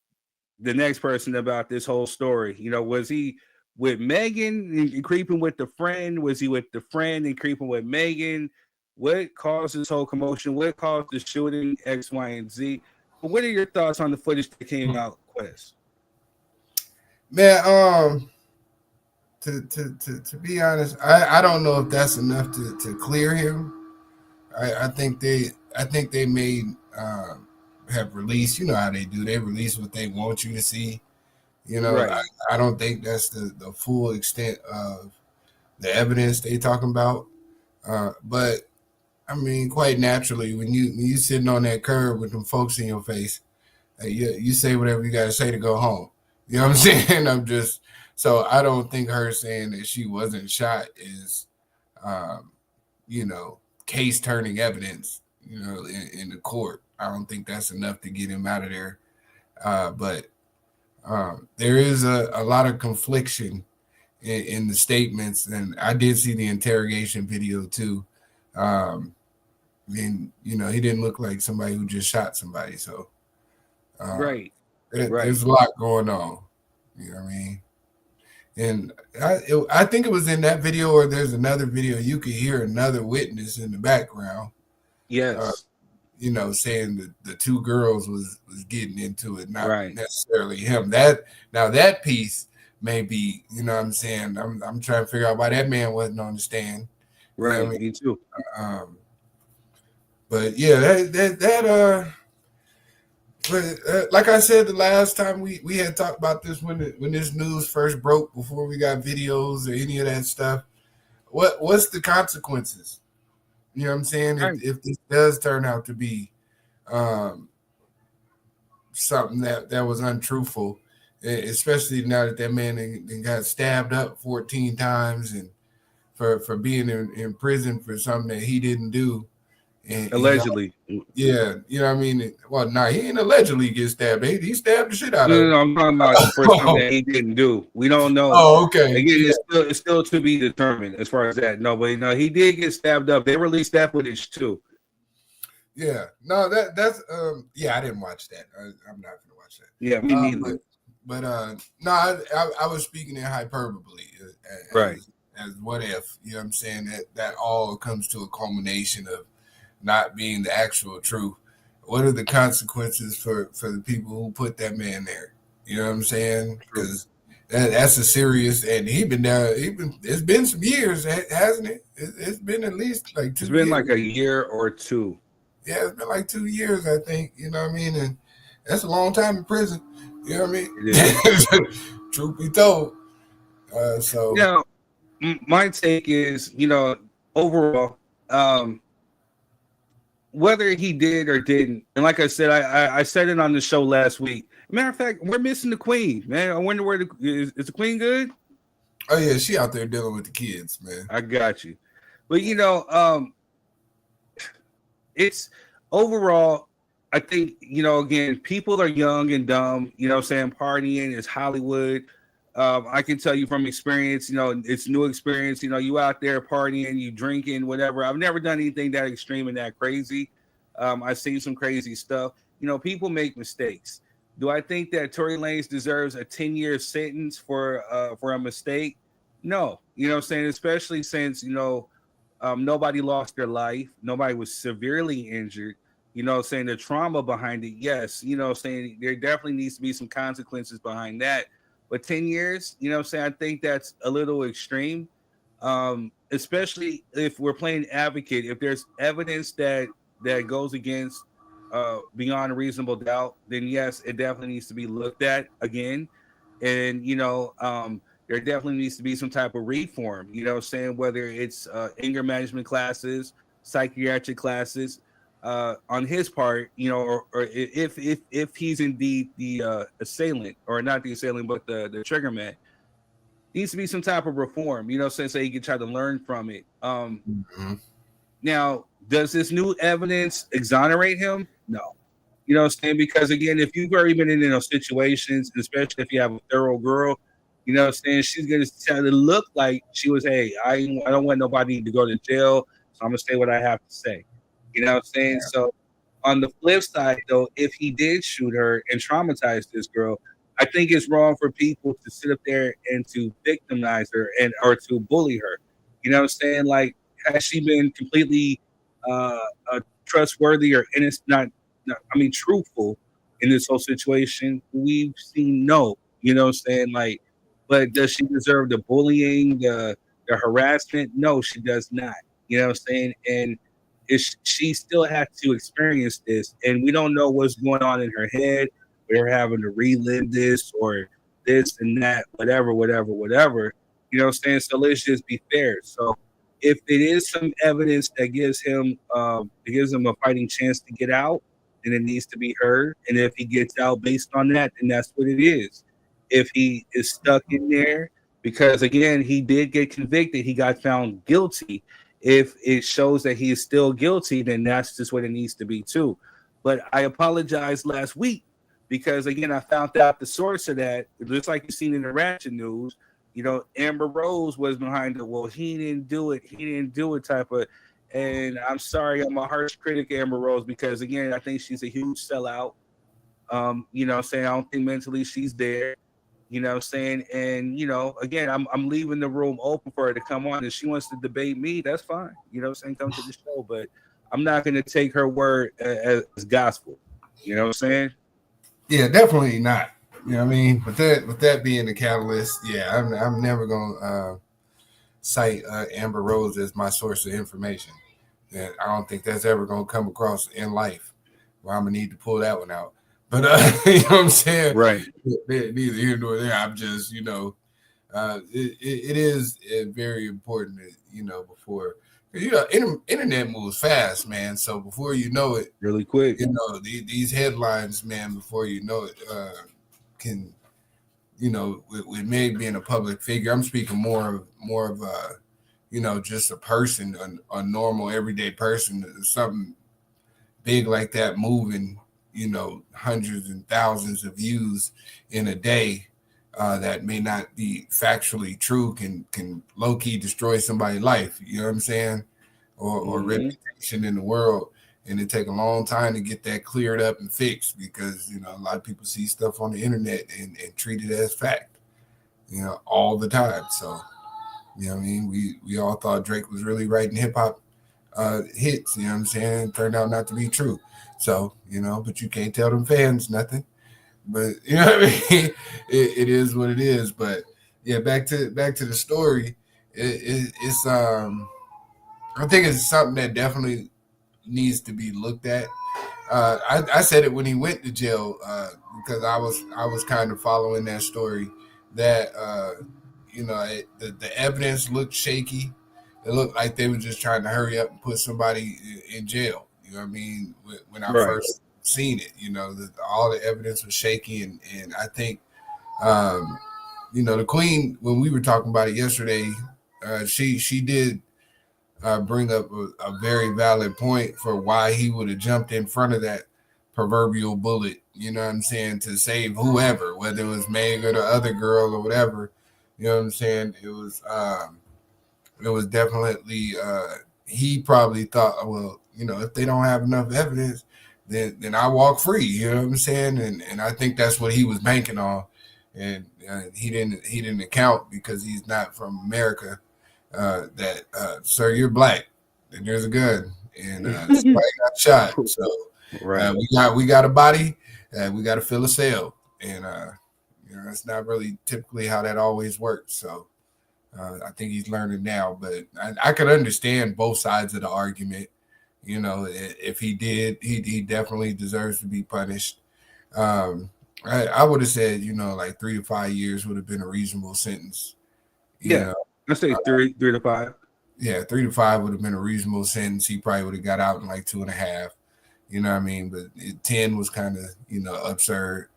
the next person about this whole story. Was he with Megan and creeping with the friend? Was he with the friend and creeping with Megan? What caused this whole commotion? What caused the shooting? X, Y, and Z. But what are your thoughts on the footage that came out, Quest? Man, to be honest, I don't know if that's enough to clear him. I think they may have released. You know how they do. They release what they want you to see. Right. I don't think that's the full extent of the evidence they talking about. But I mean, quite naturally, when you sitting on that curb with them folks in your face, you say whatever you got to say to go home. You know what I'm saying? So I don't think her saying that she wasn't shot is, case turning evidence, in the court. I don't think that's enough to get him out of there. But there is a lot of confliction in the statements. And I did see the interrogation video too. He didn't look like somebody who just shot somebody. So, right. There's a lot going on. You know what I mean? And I think it was in that video, or there's another video. You could hear another witness in the background. Yes. You know, saying that the two girls was getting into it, not Right. necessarily him. That piece may be, you know what I'm saying? I'm trying to figure out why that man wasn't on the stand. Right. You know what I mean? Me too. But yeah, like I said the last time we had talked about this when this news first broke, before we got videos or any of that stuff. What's the consequences? You know what I'm saying? Right. If this does turn out to be something that was untruthful, especially now that man got stabbed up 14 times and for being in prison for something that he didn't do. And Allegedly. Yeah, you know what I mean? Well, he ain't allegedly get stabbed. He stabbed the shit out of him. No, I'm talking about for something that he didn't do. We don't know. Oh, okay. Again, it's still to be determined as far as that. No, but no, he did get stabbed up. They released that footage too. Yeah. No, that's I didn't watch that. I'm not gonna watch that. Yeah, me neither. But no, I was speaking in hyperbole. Right. As what if, you know what I'm saying, that all comes to a culmination of not being the actual truth. What are the consequences for the people who put that man there? You know what I'm saying? Because that's a serious, and he's been there. It's been some years, hasn't it? It's been at least like 2 years. It's been like a year or two. Yeah, it's been like 2 years, I think. You know what I mean? And that's a long time in prison. You know what I mean? Truth be told. So now, my take is, overall, whether he did or didn't, and like I said, I said it on the show last week. Matter of fact, we're missing the queen, man. I wonder where is the queen good? Oh yeah, she out there dealing with the kids, man. I got you, but it's overall. I think again, people are young and dumb. You know what I'm saying? Partying is Hollywood. I can tell you from experience, it's new experience. You out there partying, you drinking, whatever. I've never done anything that extreme and that crazy. I've seen some crazy stuff. People make mistakes. Do I think that Tory Lanez deserves a 10-year sentence for a mistake? No. You know what I'm saying? Especially since, nobody lost their life. Nobody was severely injured. Saying the trauma behind it, yes. Saying there definitely needs to be some consequences behind that. But 10 years, I think that's a little extreme, especially if we're playing advocate. If there's evidence that goes against beyond a reasonable doubt, then yes, it definitely needs to be looked at again. And, there definitely needs to be some type of reform, saying whether it's anger management classes, psychiatric classes, on his part, or if he's indeed the assailant, or not the assailant, but the trigger man, needs to be some type of reform, so he can try to learn from it. Now, does this new evidence exonerate him? No. Because again, if you've already been in those situations, especially if you have a thorough girl, she's gonna try to look like she was, hey, I don't want nobody to go to jail, so I'm gonna say what I have to say. You know what I'm saying? Yeah. So on the flip side, though, if he did shoot her and traumatize this girl, I think it's wrong for people to sit up there and to victimize her or to bully her. You know what I'm saying? Like, has she been completely trustworthy or innocent? Truthful in this whole situation? We've seen no. You know what I'm saying? Like, but does she deserve the bullying, the harassment? No, she does not. You know what I'm saying? And she still has to experience this, and we don't know what's going on in her head. We're having to relive this or this and that, whatever. You know what I'm saying? So let's just be fair. So if it is some evidence that gives him a fighting chance to get out, then it needs to be heard. And if he gets out based on that, then that's what it is. If he is stuck in there, because again, he did get convicted, he got found guilty. If it shows that he is still guilty, then that's just what it needs to be too. But I apologized last week because, again, I found out the source of that. Just like you've seen in the Ratchet news, Amber Rose was behind it. Well, he didn't do it type of. And I'm sorry, I'm a harsh critic, Amber Rose, because, again, I think she's a huge sellout. Saying I don't think mentally she's there. You know what I'm saying? And again, I'm leaving the room open for her to come on. If she wants to debate me, that's fine. You know what I'm saying? Come to the show, but I'm not gonna take her word as gospel. You know what I'm saying? Yeah, definitely not. You know what I mean? With that being the catalyst, yeah, I'm never gonna cite Amber Rose as my source of information. That I don't think that's ever gonna come across in life. Well, I'm gonna need to pull that one out. But you know what I'm saying? Right. Neither here nor there. I'm just, it is very important that, before internet moves fast, man. So before you know it, really quick, these headlines, man, before you know it, can, with me being a public figure, I'm speaking more of just a person, a normal everyday person, something big like that moving, hundreds and thousands of views in a day, that may not be factually true can low key destroy somebody's life. You know what I'm saying? Or reputation in the world. And it take a long time to get that cleared up and fixed because, a lot of people see stuff on the internet and treat it as fact, all the time. So, you know what I mean? We all thought Drake was really writing hip hop hits, you know what I'm saying? It turned out not to be true. So, but you can't tell them fans nothing. But you know what I mean? It is what it is. But yeah, back to the story. It's I think it's something that definitely needs to be looked at. I said it when he went to jail because I was kind of following that story that the evidence looked shaky. It looked like they were just trying to hurry up and put somebody in jail. You know what I mean? When I first seen it, all the evidence was shaky, and I think the Queen, when we were talking about it yesterday, she did bring up a very valid point for why he would have jumped in front of that proverbial bullet, you know what I'm saying, to save whoever, whether it was Meg or the other girl or whatever, you know what I'm saying. It was definitely he probably thought, well, if they don't have enough evidence, then I walk free, you know what I'm saying, and I think that's what he was banking on, and he didn't account because he's not from America. That sir, you're black and there's a gun and somebody got shot. So we got a body, we got to fill a cell, and it's not really typically how that always works. So I think he's learning now, but I could understand both sides of the argument. If he did, he definitely deserves to be punished. I would have said, like 3 to 5 years would have been a reasonable sentence. You know, I say 3 to 5. Yeah, 3 to 5 would have been a reasonable sentence. He probably would have got out in like 2.5. You know what I mean? But 10 was kind of, absurd,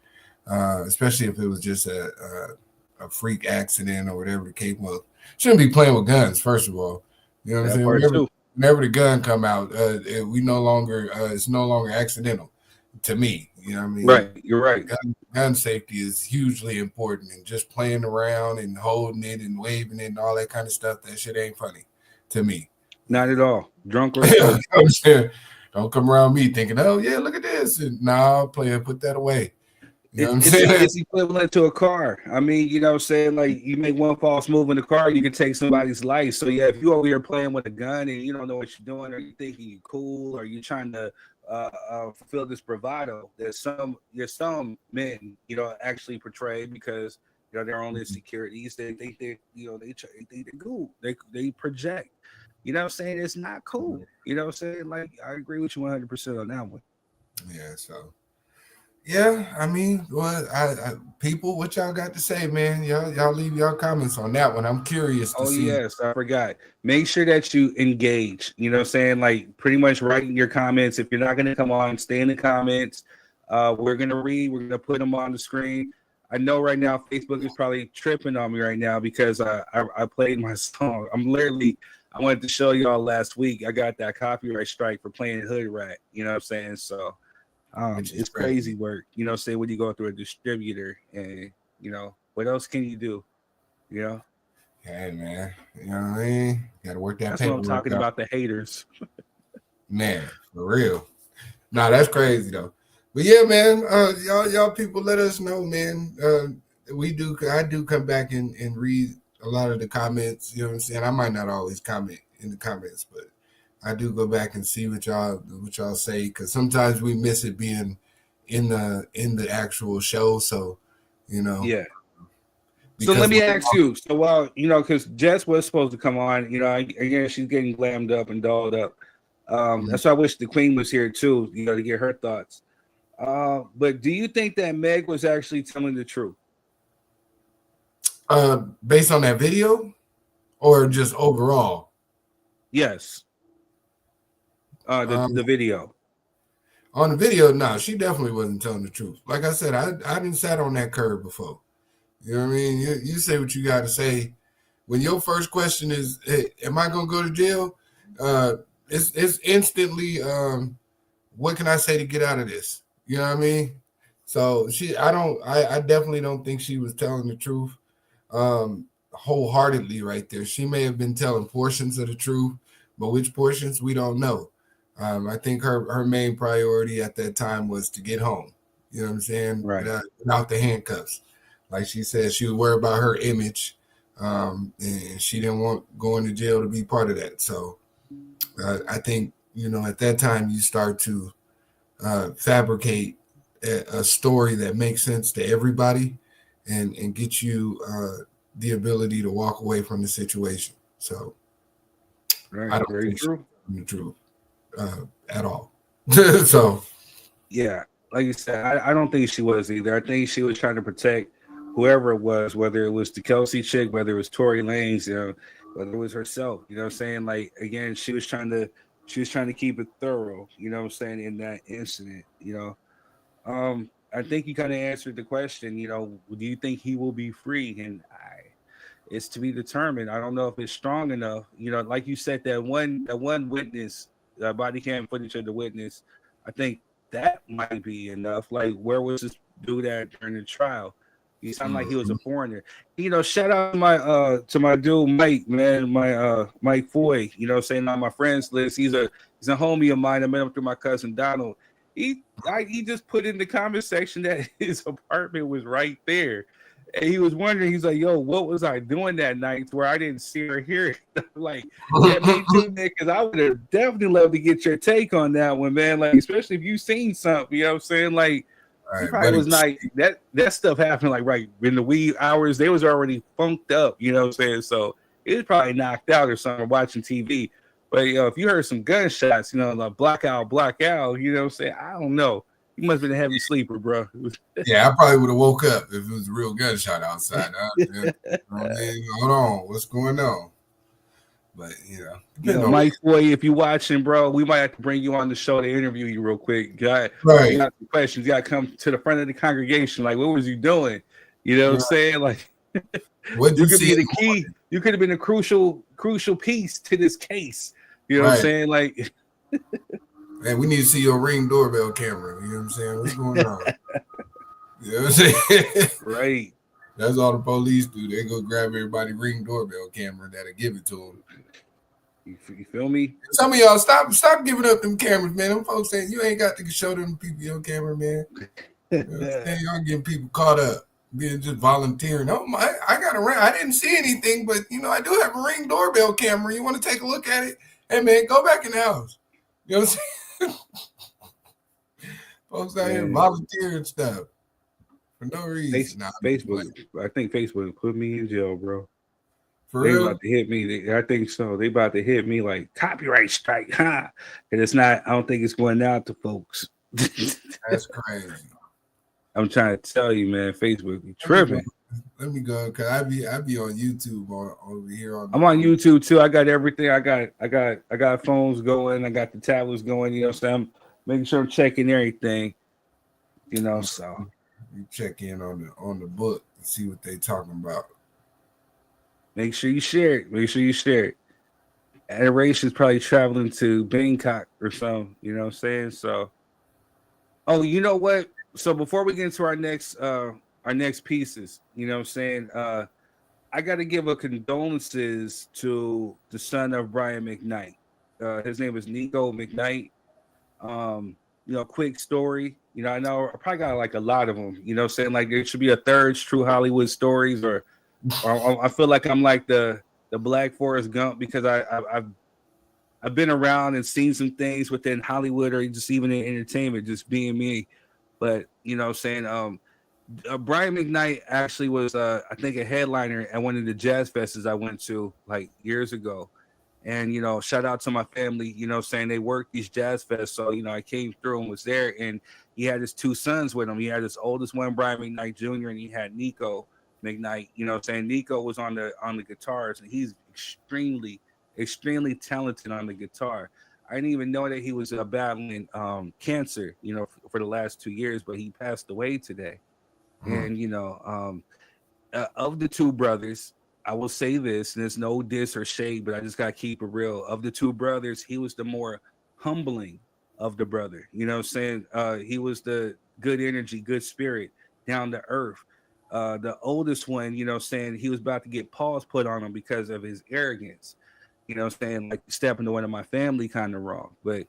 especially if it was just a freak accident or whatever the case was. Shouldn't be playing with guns, first of all. You know what I'm saying? Whenever the gun come out, it's no longer accidental to me. You know what I mean? Right, you're right. Gun safety is hugely important, and just playing around and holding it and waving it and all that kind of stuff, that shit ain't funny to me. Not at all. Drunk or don't come around me thinking, oh yeah, look at this. And nah, player, put that away. You know what I'm saying? It's equivalent to a car. I mean, you know what I'm saying? Like, you make one false move in the car, you can take somebody's life. So yeah, if you over here playing with a gun and you don't know what you're doing, or you thinking you're cool, or you're trying to fulfill this bravado that some men, actually portray because their own insecurities. They think they think they're cool. They project. You know what I'm saying? It's not cool. You know what I'm saying? Like, I agree with you 100% on that one. Yeah, so yeah, I mean, well, people, what y'all got to say, man? Y'all leave y'all comments on that one. I'm curious to see. Oh, yes, I forgot. Make sure that you engage. You know what I'm saying? Like, pretty much writing your comments. If you're not going to come on, stay in the comments. We're going to read. We're going to put them on the screen. I know right now Facebook is probably tripping on me right now because I played my song. I wanted to show y'all last week. I got that copyright strike for playing Hood Rat. You know what I'm saying? So it's crazy work. You know, say when you go through a distributor and, what else can you do? Hey, man. You know what I mean? Got to work that. That's what I'm talking about, the haters. Man, for real. Nah, that's crazy, though. But yeah, man, y'all people let us know, man. I do come back and read a lot of the comments. You know what I'm saying? I might not always comment in the comments, but I do go back and see what y'all say, because sometimes we miss it being in the actual show. So, you know. Yeah. So let me ask you. So while because Jess was supposed to come on, again she's getting glammed up and dolled up. That's why I wish the Queen was here too, to get her thoughts. But do you think that Meg was actually telling the truth? Based on that video, or just overall? Yes. The video. On the video, no, she definitely wasn't telling the truth. Like I said, I didn't sat on that curb before. You know what I mean? You say what you got to say. When your first question is, hey, am I going to go to jail? It's instantly, what can I say to get out of this? You know what I mean? So I definitely don't think she was telling the truth wholeheartedly right there. She may have been telling portions of the truth, but which portions, we don't know. I think her main priority at that time was to get home. You know what I'm saying? Right. Without the handcuffs. Like she said, she was worried about her image, and she didn't want going to jail to be part of that. So I think, at that time you start to fabricate a story that makes sense to everybody and get you the ability to walk away from the situation. So right. I don't Very think true. the truth at all. So yeah, like you said, I don't think she was either. I think she was trying to protect whoever it was, whether it was the Kelsey chick, whether it was Tory Lanez, whether it was herself. You know what I'm saying? Like, again, she was trying to keep it thorough, you know what I'm saying, in that incident, I think you kind of answered the question, do you think he will be free? And it's to be determined. I don't know if it's strong enough. Like you said, that one witness, body cam footage of the witness, I think that might be enough. Like, where was this dude at during the trial? He sounded like he was a foreigner. Shout out to my dude Mike, man, Mike Foy. Saying on my friends list, he's a homie of mine. I met him through my cousin Donald. He just put in the comment section that his apartment was right there. And he was wondering, he's like, yo, what was I doing that night where I didn't see or hear it? Like, yeah, me too, man, because I would have definitely loved to get your take on that one, man. Like, especially if you've seen something, you know what I'm saying? Like, right, probably was like that stuff happened like right in the wee hours. They was already funked up, you know what I'm saying? So it was probably knocked out or something watching TV. But if you heard some gunshots, like blackout, you know what I'm saying? I don't know. You must have been a heavy sleeper, bro. Yeah, I probably would have woke up if it was a real gunshot outside. Hold on, what's going on? But Mike Foy, if you're watching, bro, we might have to bring you on the show to interview you real quick. Right. You got some questions. You got to come to the front of the congregation. Like, what was you doing? You know what I'm saying? Like, you could be the key. You could have been a crucial piece to this case. You know what I'm saying? Like, man, we need to see your Ring doorbell camera. You know what I'm saying? What's going on? You know what I'm saying? Right. That's all the police do. They go grab everybody's Ring doorbell camera that'll give it to them. You feel me? Some of y'all stop giving up them cameras, man. Them folks saying you ain't got to show them people your camera, man. You know what I'm saying? Y'all getting people caught up being just volunteering. Oh my, I got a Ring. I didn't see anything, but I do have a Ring doorbell camera. You want to take a look at it? Hey man, go back in the house. You know what I'm saying? Folks out here volunteering stuff for no reason. Facebook. I think Facebook put me in jail, bro. For they real? About to hit me. I think so. They about to hit me like copyright strike, huh? And it's not. I don't think it's going out to folks. That's crazy. I'm trying to tell you, man. Facebook be tripping. Let me go, cause I be on YouTube over here. I'm on YouTube too. I got everything. I got phones going. I got the tablets going. You know, so I'm making sure I'm checking everything. So you check in on the book and see what they talking about. Make sure you share it. Adoration's probably traveling to Bangkok or something. You know what I'm saying? So, oh, you know what? So before we get into our next pieces, you know what I'm saying? I got to give a condolences to the son of Brian McKnight. His name is Nico McKnight. quick story. I know I probably got like a lot of them. Saying like there should be a third True Hollywood Stories, or I feel like I'm like the Black Forrest Gump because I've been around and seen some things within Hollywood or just even in entertainment, just being me. But saying Brian McKnight actually was I think a headliner at one of the jazz fests I went to like years ago. And shout out to my family, saying they worked these jazz fests. So, I came through and was there, and he had his two sons with him. He had his oldest one, Brian McKnight Jr., and he had Nico McKnight, saying Nico was on the guitars, and he's extremely, extremely talented on the guitar. I didn't even know that he was battling cancer, for the last 2 years, but he passed away today. And, of the two brothers, I will say this, and there's no diss or shade, but I just got to keep it real. Of the two brothers, he was the more humbling of the brother. He was the good energy, good spirit, down to earth. The oldest one, saying he was about to get paws put on him because of his arrogance. Saying like stepping to one of my family kind of wrong. But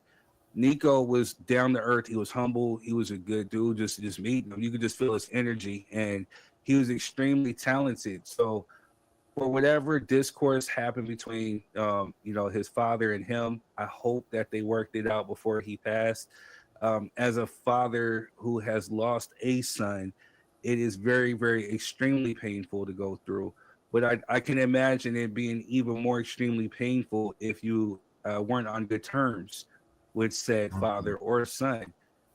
Nico was down to earth. He was humble. He was a good dude. Just meeting him, you could just feel his energy, and he was extremely talented. So for whatever discourse happened between his father and him, I hope that they worked it out before he passed. As a father who has lost a son, it is very, very extremely painful to go through. But I can imagine it being even more extremely painful if you weren't on good terms with said father or son.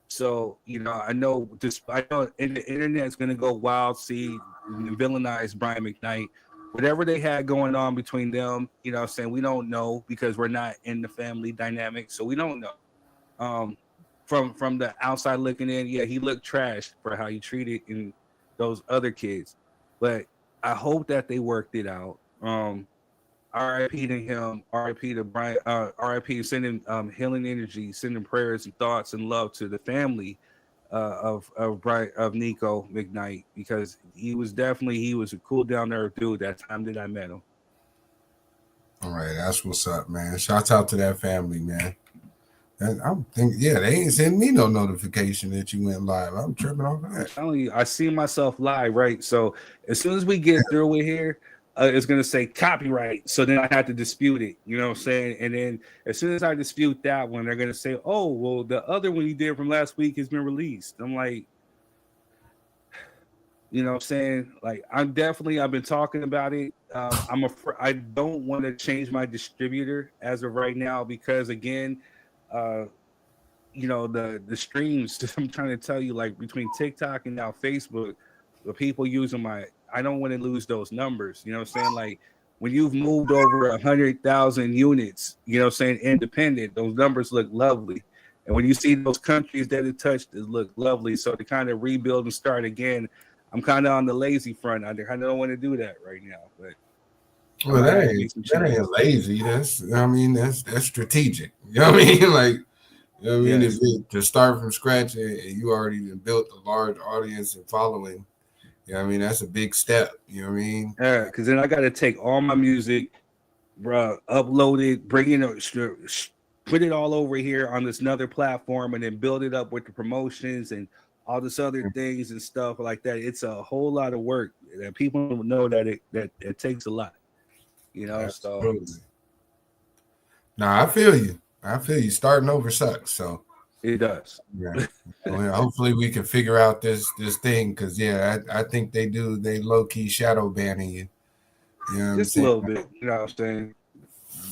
So, I know the internet's going to go wild, see, and villainize Brian McKnight. Whatever they had going on between them, saying we don't know because we're not in the family dynamic, so we don't know. From the outside looking in, yeah, he looked trash for how he treated in those other kids, but I hope that they worked it out. R.I.P. to him, R.I.P. to Brian, R.I.P. sending healing energy, sending prayers and thoughts and love to the family of Nico McKnight, because he was a cool down there dude that time that I met him. All right, that's what's up, man. Shouts out to that family, man. And I'm thinking, they ain't sending me no notification that you went live. I'm tripping off that. I'm telling you, I see myself live, right? So as soon as we get through with here, it's gonna say copyright. So then I have to dispute it. You know what I'm saying? And then as soon as I dispute that one, they're gonna say, "Oh, well, the other one you did from last week has been released." I'm like, you know what I'm saying? Like, I've been talking about it. I don't want to change my distributor as of right now because, again, the streams, I'm trying to tell you, like, between TikTok and now Facebook, the people using I don't want to lose those numbers. You know what I'm saying? Like, when you've moved over 100,000 units, you know what I'm saying, independent, those numbers look lovely. And when you see those countries that it touched, it look lovely. So to kind of rebuild and start again, I'm kind of on the lazy front. I don't want to do that right now. But well, that ain't lazy. That's strategic. You know what I mean? Like, you know what I mean? Yes. To start from scratch and you already built a large audience and following, you know what I mean? That's a big step. You know what I mean? Yeah, because then I got to take all my music, bro, upload it, bring it, put it all over here on this another platform, and then build it up with the promotions and all this other things and stuff like that. It's a whole lot of work that people don't know that it takes a lot. You know, absolutely. So nah, I feel you. Starting over sucks, so it does. Yeah. Well, hopefully we can figure out this thing, because I think they low key shadow banning you. You know, just a little bit. You know what I'm saying?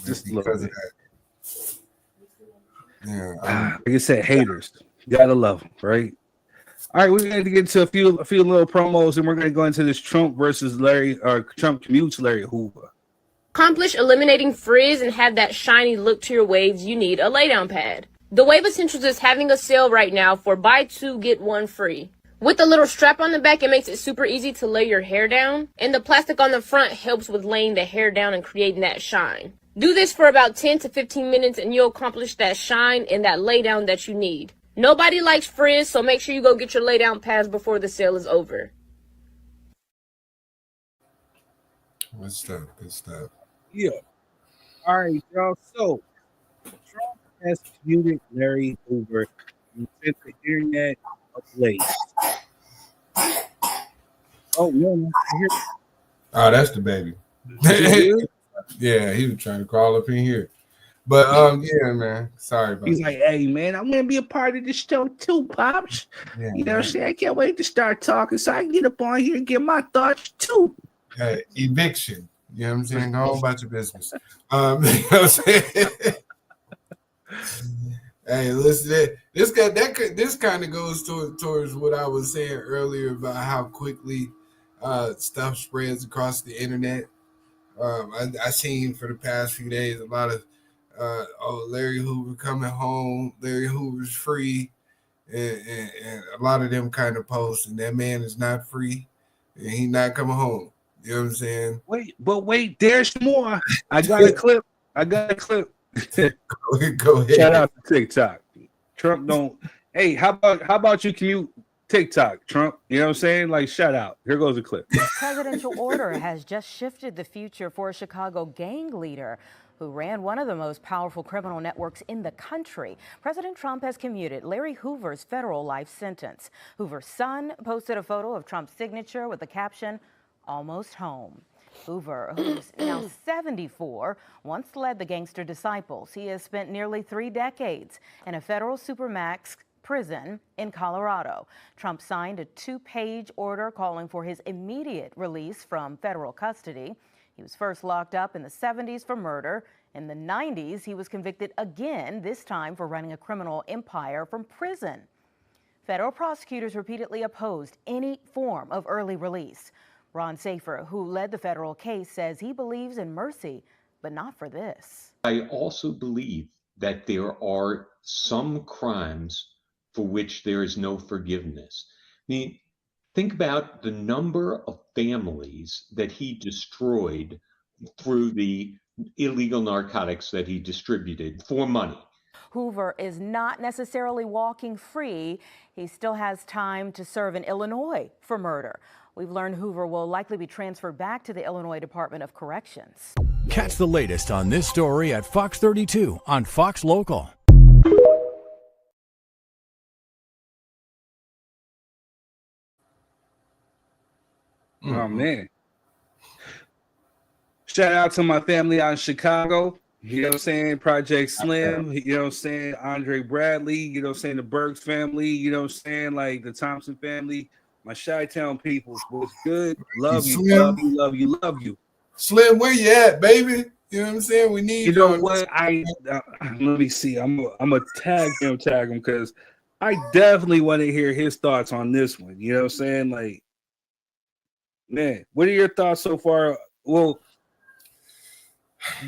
Just a little bit. Yeah, like I said, haters, you gotta love them, right? All right, we're going to get into a few little promos, and we're going to go into this Trump versus Trump Commutes Larry Hoover. Accomplish eliminating frizz and have that shiny look to your waves, you need a laydown pad. The Wave Essentials is having a sale right now for buy two, get one free. With the little strap on the back, it makes it super easy to lay your hair down, and the plastic on the front helps with laying the hair down and creating that shine. Do this for about 10 to 15 minutes and you'll accomplish that shine and that laydown that you need. Nobody likes frizz, so make sure you go get your laydown pads before the sale is over. Good stuff. Yeah. All right, y'all. So Trump has muted Larry Hoover You set the internet ablaze. Oh no, I hear Oh, that's the baby. you. Yeah, he was trying to crawl up in here. But yeah, man. Sorry about He's that. like, hey man, I'm gonna be a part of this show too, Pops. Yeah, you know what I'm saying? I can't wait to start talking so I can get up on here and get my thoughts too. Eviction. You know what I'm saying? Go on about your business. You know what I'm saying? Hey, listen, this kind of goes towards what I was saying earlier about how quickly stuff spreads across the internet. I seen for the past few days a lot of Larry Hoover coming home. Larry Hoover's free, and a lot of them kind of posts, and that man is not free, and he not coming home. You know what I'm saying? Wait, there's more. I got a clip. Go ahead. Shout out to TikTok. Trump don't. Hey, how about you commute TikTok, Trump? You know what I'm saying? Like, shout out. Here goes a clip. Presidential order has just shifted the future for a Chicago gang leader who ran one of the most powerful criminal networks in the country. President Trump has commuted Larry Hoover's federal life sentence. Hoover's son posted a photo of Trump's signature with the caption, "Almost home." Hoover, who's now 74, once led the gangster disciples. He has spent nearly 3 decades in a federal supermax prison in Colorado. Trump signed a 2-page order calling for his immediate release from federal custody. He was first locked up in the 70s for murder. In the 90s, he was convicted again, this time for running a criminal empire from prison. Federal prosecutors repeatedly opposed any form of early release. Ron Safer, who led the federal case, says he believes in mercy, but not for this. I also believe that there are some crimes for which there is no forgiveness. I mean, think about the number of families that he destroyed through the illegal narcotics that he distributed for money. Hoover is not necessarily walking free. He still has time to serve in Illinois for murder. We've learned Hoover will likely be transferred back to the Illinois Department of Corrections. Catch the latest on this story at Fox 32 on Fox Local. Oh man. Shout out to my family out in Chicago. You know what I'm saying? Project Slim, you know what I'm saying? Andre Bradley, you know what I'm saying? The Burks family, you know what I'm saying? Like the Thompson family. My Chi-Town people, what's good? Love you, love you, love you, love you. Slim, where you at, baby? You know what I'm saying? We need you. Know what? Let me see. I'm a tag him because I definitely want to hear his thoughts on this one. You know what I'm saying? Like, man, what are your thoughts so far? Well,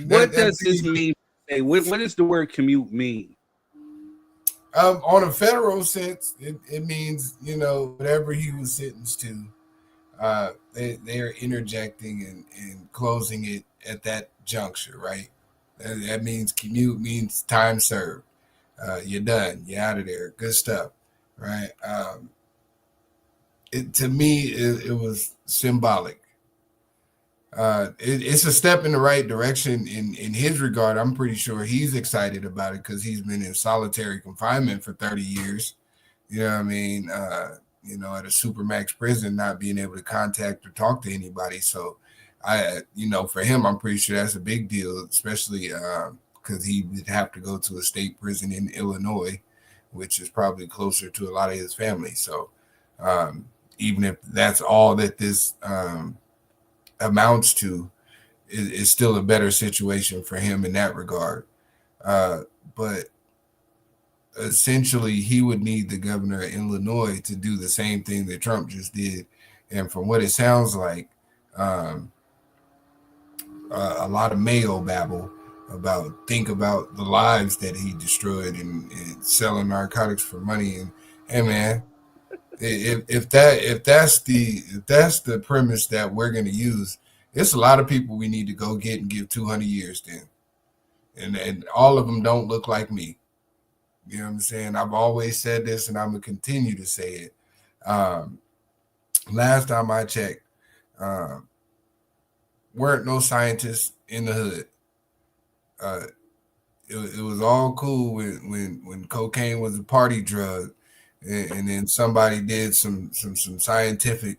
what does this mean? Hey, what does the word commute mean? On a federal sense, it means, you know, whatever he was sentenced to, they are interjecting and closing it at that juncture, right? That means commute means time served. You're done. You're out of there. Good stuff, right? To me, it was symbolic. It's a step in the right direction in his regard. I'm pretty sure he's excited about it because he's been in solitary confinement for 30 years. You know what I mean? You know, at a supermax prison, not being able to contact or talk to anybody. So for him, I'm pretty sure that's a big deal, especially because he would have to go to a state prison in Illinois, which is probably closer to a lot of his family. So even if that's all that this amounts to, is still a better situation for him in that regard. But essentially, he would need the governor of Illinois to do the same thing that Trump just did. And from what it sounds like, a lot of Mayo babble think about the lives that he destroyed and selling narcotics for money. And hey, man, if that's the premise that we're going to use, it's a lot of people we need to go get and give 200 years then. And all of them don't look like me. You know what I'm saying? I've always said this and I'm going to continue to say it. Last time I checked, weren't no scientists in the hood. it was all cool when cocaine was a party drug, and then somebody did some scientific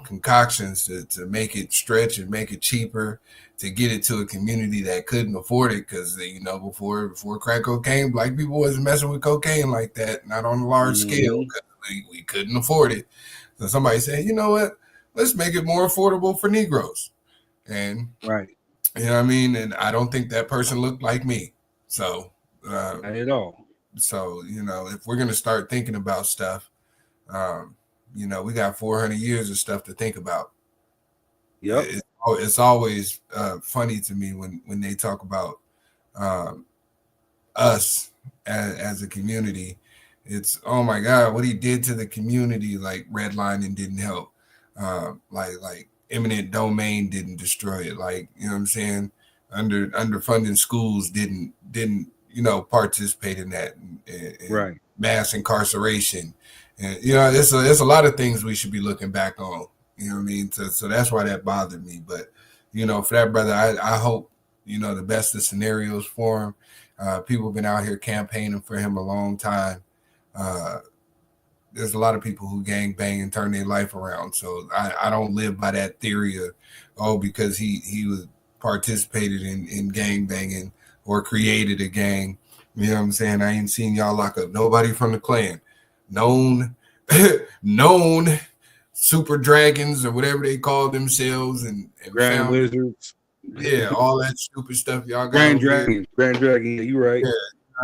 concoctions to make it stretch and make it cheaper to get it to a community that couldn't afford it, because before crack cocaine, black people wasn't messing with cocaine like that, not on a large scale, because we couldn't afford it. So somebody said, you know what, let's make it more affordable for Negroes. And right, you know what I mean? And I don't think that person looked like me. So not at all. So, if we're gonna start thinking about stuff, we got 400 years of stuff to think about. Yep. It's always funny to me when they talk about us as a community. It's, oh my God, what he did to the community, like redlining didn't help. Like eminent domain didn't destroy it. Like, you know what I'm saying? Underfunding schools didn't participate in that. And right. Mass incarceration. And, there's a lot of things we should be looking back on. You know what I mean? So that's why that bothered me. But, for that brother, I hope, the best of scenarios for him. People have been out here campaigning for him a long time. There's a lot of people who gang bang and turn their life around. So I don't live by that theory of, because he was participated in gang banging or created a gang. You know what I'm saying? I ain't seen y'all lock up nobody from the Klan. Known super dragons or whatever they call themselves, and Grand Wizards. Yeah, all that stupid stuff y'all got. Grand Dragon. Yeah, you right. Yeah,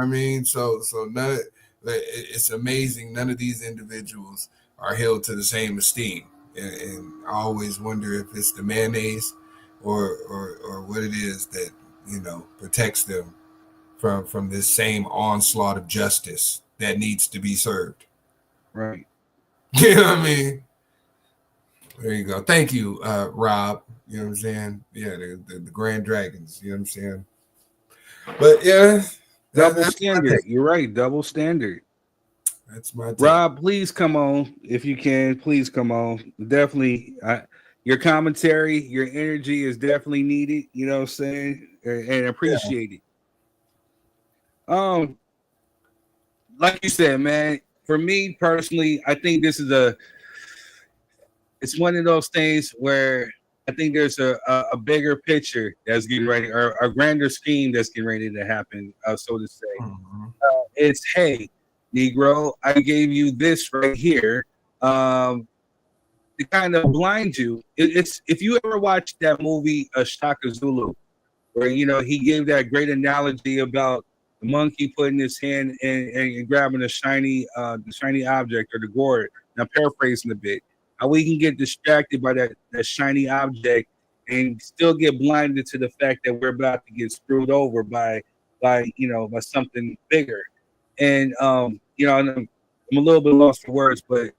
I mean, so none. It's amazing. None of these individuals are held to the same esteem, and I always wonder if it's the mayonnaise or what it is that protects them from this same onslaught of justice that needs to be served. Right. You know what I mean? There you go. Thank you, Rob. You know what I'm saying? Yeah, the Grand Dragons. You know what I'm saying? But yeah, double standard. You're right. Double standard. That's my take. Rob, please come on if you can. Please come on. Definitely, your commentary, your energy is definitely needed. You know what I'm saying? And appreciated. Yeah. Like you said, man. For me personally, I think this is it's one of those things where I think there's a bigger picture that's getting ready, or a grander scheme that's getting ready to happen, so to say. Mm-hmm. It's, hey, Negro, I gave you this right here to kind of blind you. It's if you ever watched that movie, Shaka Zulu, where, he gave that great analogy about the monkey putting his hand and grabbing the shiny object or the gourd. Now, paraphrasing a bit, how we can get distracted by that shiny object and still get blinded to the fact that we're about to get screwed over by something bigger. And I'm a little bit lost for words, but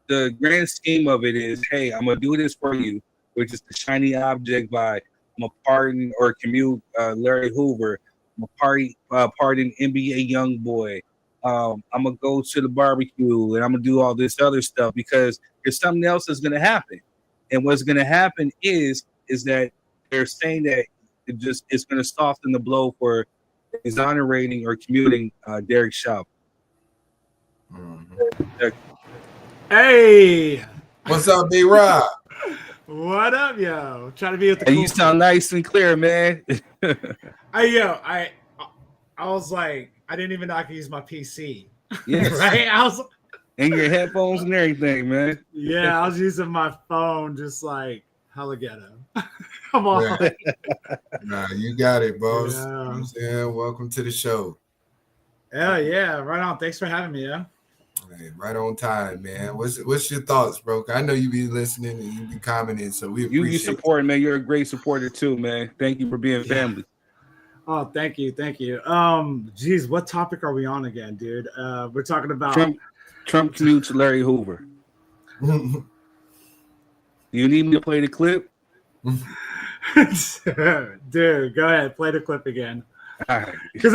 the grand scheme of it is, hey, I'm gonna do this for you, which is the shiny object by I'm a pardon or commute Larry Hoover. I'm a pardon NBA YoungBoy. I'm gonna go to the barbecue and I'm gonna do all this other stuff because there's something else that's gonna happen. And what's gonna happen is that they're saying that it's gonna soften the blow for exonerating or commuting Derek Chauvin. Mm-hmm. Hey, what's up, B-Rob? What up, yo? Trying to be with the cool. You sound nice and clear, man. I was like, I didn't even know I could use my PC. Yes. Right? And your headphones and everything, man. Yeah, I was using my phone, just like hella ghetto. Come on. Yeah. Nah, you got it, boss. Yeah. Welcome to the show. Yeah, right on. Thanks for having me, yeah. Hey, right on time, man. What's your thoughts, bro? I know you be listening and you be commenting, so we appreciate you supporting, man. You're a great supporter too, man. Thank you for being family. Oh, thank you. Geez, what topic are we on again, dude? We're talking about Trump commutes Larry Hoover. Do you need me to play the clip? Dude, go ahead, play the clip again. Because